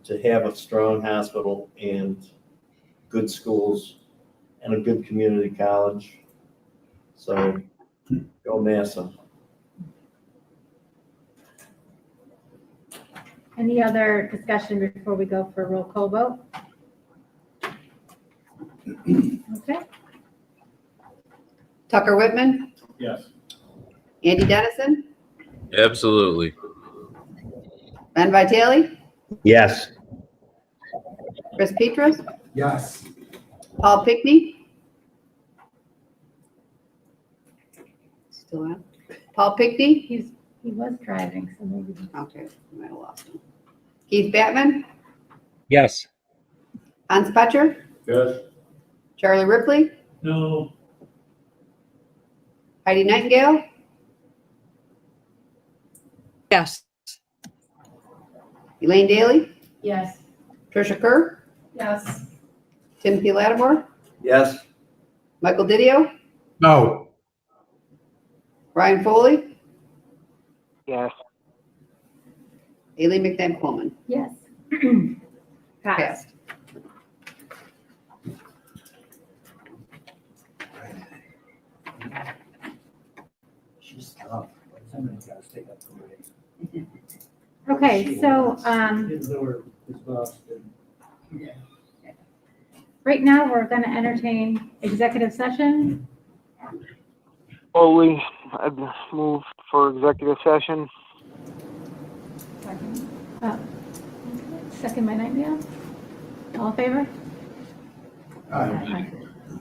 to have a strong hospital and good schools and a good community college. So go NASA. Any other discussion before we go for a roll call vote? Okay. Tucker Whitman, Yes. Andy Dennison, Absolutely. Ben Vitale, Yes. Chris Petras, Yes. Paul Pickney. Still on? Paul Pickney? He was driving, so maybe. Okay, I might have lost him. Keith Batman, Yes. Hans Petcher, Yes. Charlie Ripley, No. Heidi Nightingale, Yes. Elaine Daly, Yes. Tricia Kerr, Yes. Timothy Lattimore, Yes. Michael Didio, No. Ryan Foley, Yes. Aileen McNabb Coleman. Yes. Passed. Passed. She's tough. Somebody's got to stay up for it. Okay, so, right now, we're gonna entertain executive session. Foley, I'd move for executive session. Second by Nightingale. All in favor? Aye.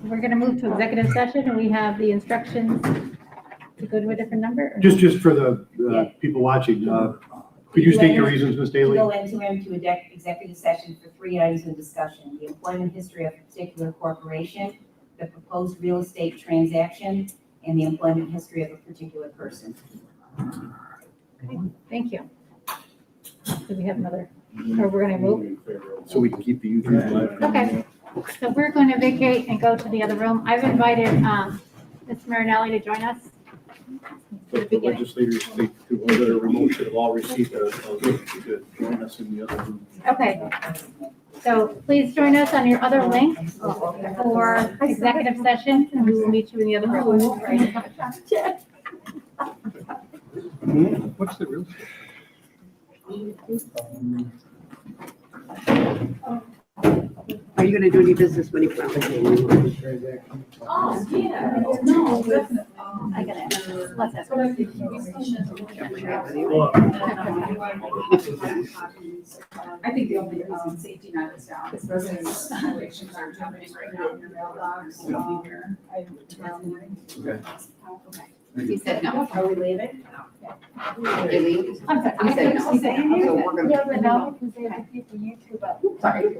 We're gonna move to executive session, and we have the instructions to go to a different number. or- Just for the people watching, could you state your reasons, Ms. To Daly? go into executive session for 3 items of discussion: the employment history of a particular corporation, the proposed real estate transaction, and the employment history of a particular person. Okay, thank you. Do we have another, or we're gonna move? So we can keep the YouTube live. Okay, so we're going to vacate and go to the other room. I've invited, Ms. Marinelli to join us. The legislators, the ones that are remote should have all received a link to join us in the other room. Okay, so please join us on your other link for executive session, and we will meet you in the other room. What's the real? Are you gonna do any business when you come? Oh, yeah. No, definitely. I got it. Let's have I think the only safety net is down, is residents' elections are happening right now in your mailbox. He said no. Are we leaving? Aileen? I'm sorry. You said no. You said no. So we're gonna- Yeah, but no, because they have to pay for YouTube, but. Sorry.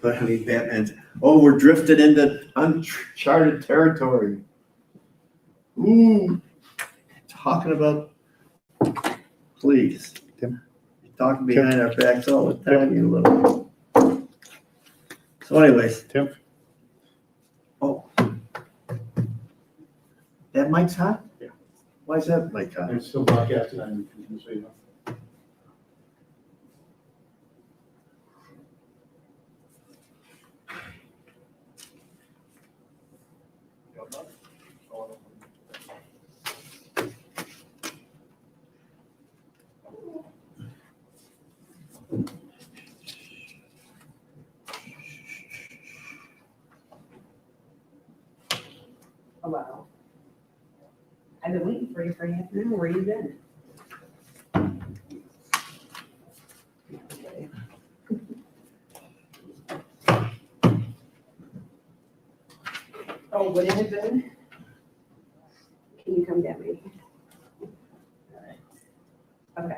But I mean, Batman's, oh, we're drifting into uncharted territory. Ooh, talking about, please. Tim? You're talking behind our backs all the time, you little. So anyways. Tim? Oh. That mic's hot? Yeah. Why is that mic hot? It's still broadcasted on, so you know. Hello. I've been waiting for you for half an hour. Where you been? Oh, would it have been? Can you come get me? Okay.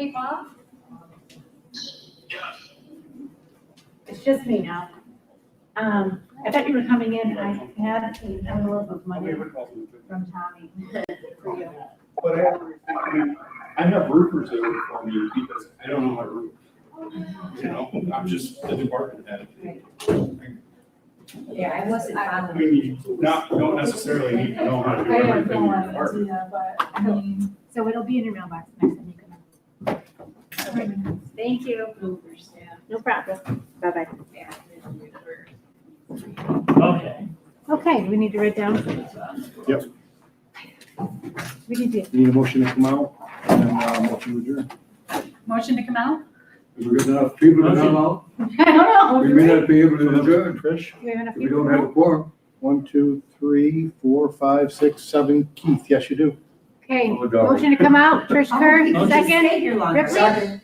tape off? It's just me now. I thought you were coming in. I had an envelope of money from Tommy for you. But I have roofers that work for me because I don't know how to roof. You know, I'm just the department head. Yeah, I wasn't I following. mean, you don't necessarily need to know how to do I have everything no in the department. idea, but I mean. So it'll be in your mailbox next time you come in. Thank you. No problem. Bye-bye. Okay. Okay, we need to write down. Yep. We need to. Need a motion to come out and then motion to adjourn. Motion to come out? If we're good enough people to come out, I don't know. we may not be able to adjourn, Trish. Do we have enough We people? don't have a quorum. 1, 2, 3, 4, 5, 6, 7. Keith, yes, you do. Okay, Oh, darn. motion to come out, Trish Kerr, second. Ripley? Second.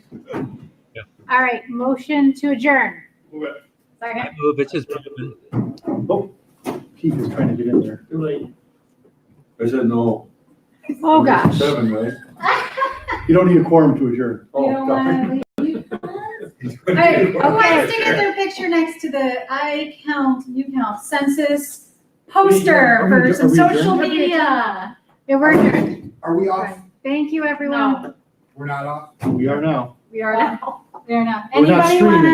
All right, motion to adjourn. Move it. Second. Move, it's just. Oh, Keith is trying to get in there. Too late. I said no. Oh, gosh. 7, right? You don't need a quorum to adjourn. You don't wanna leave? All right, who wants Okay. to get their picture next to the I count, you count census poster Are for we some adjourned? social media? Yeah, we're adjourned. Are we off? Thank you, everyone. We're not off? We are now. We are now. We are now. We're not Anybody streaming. wanna?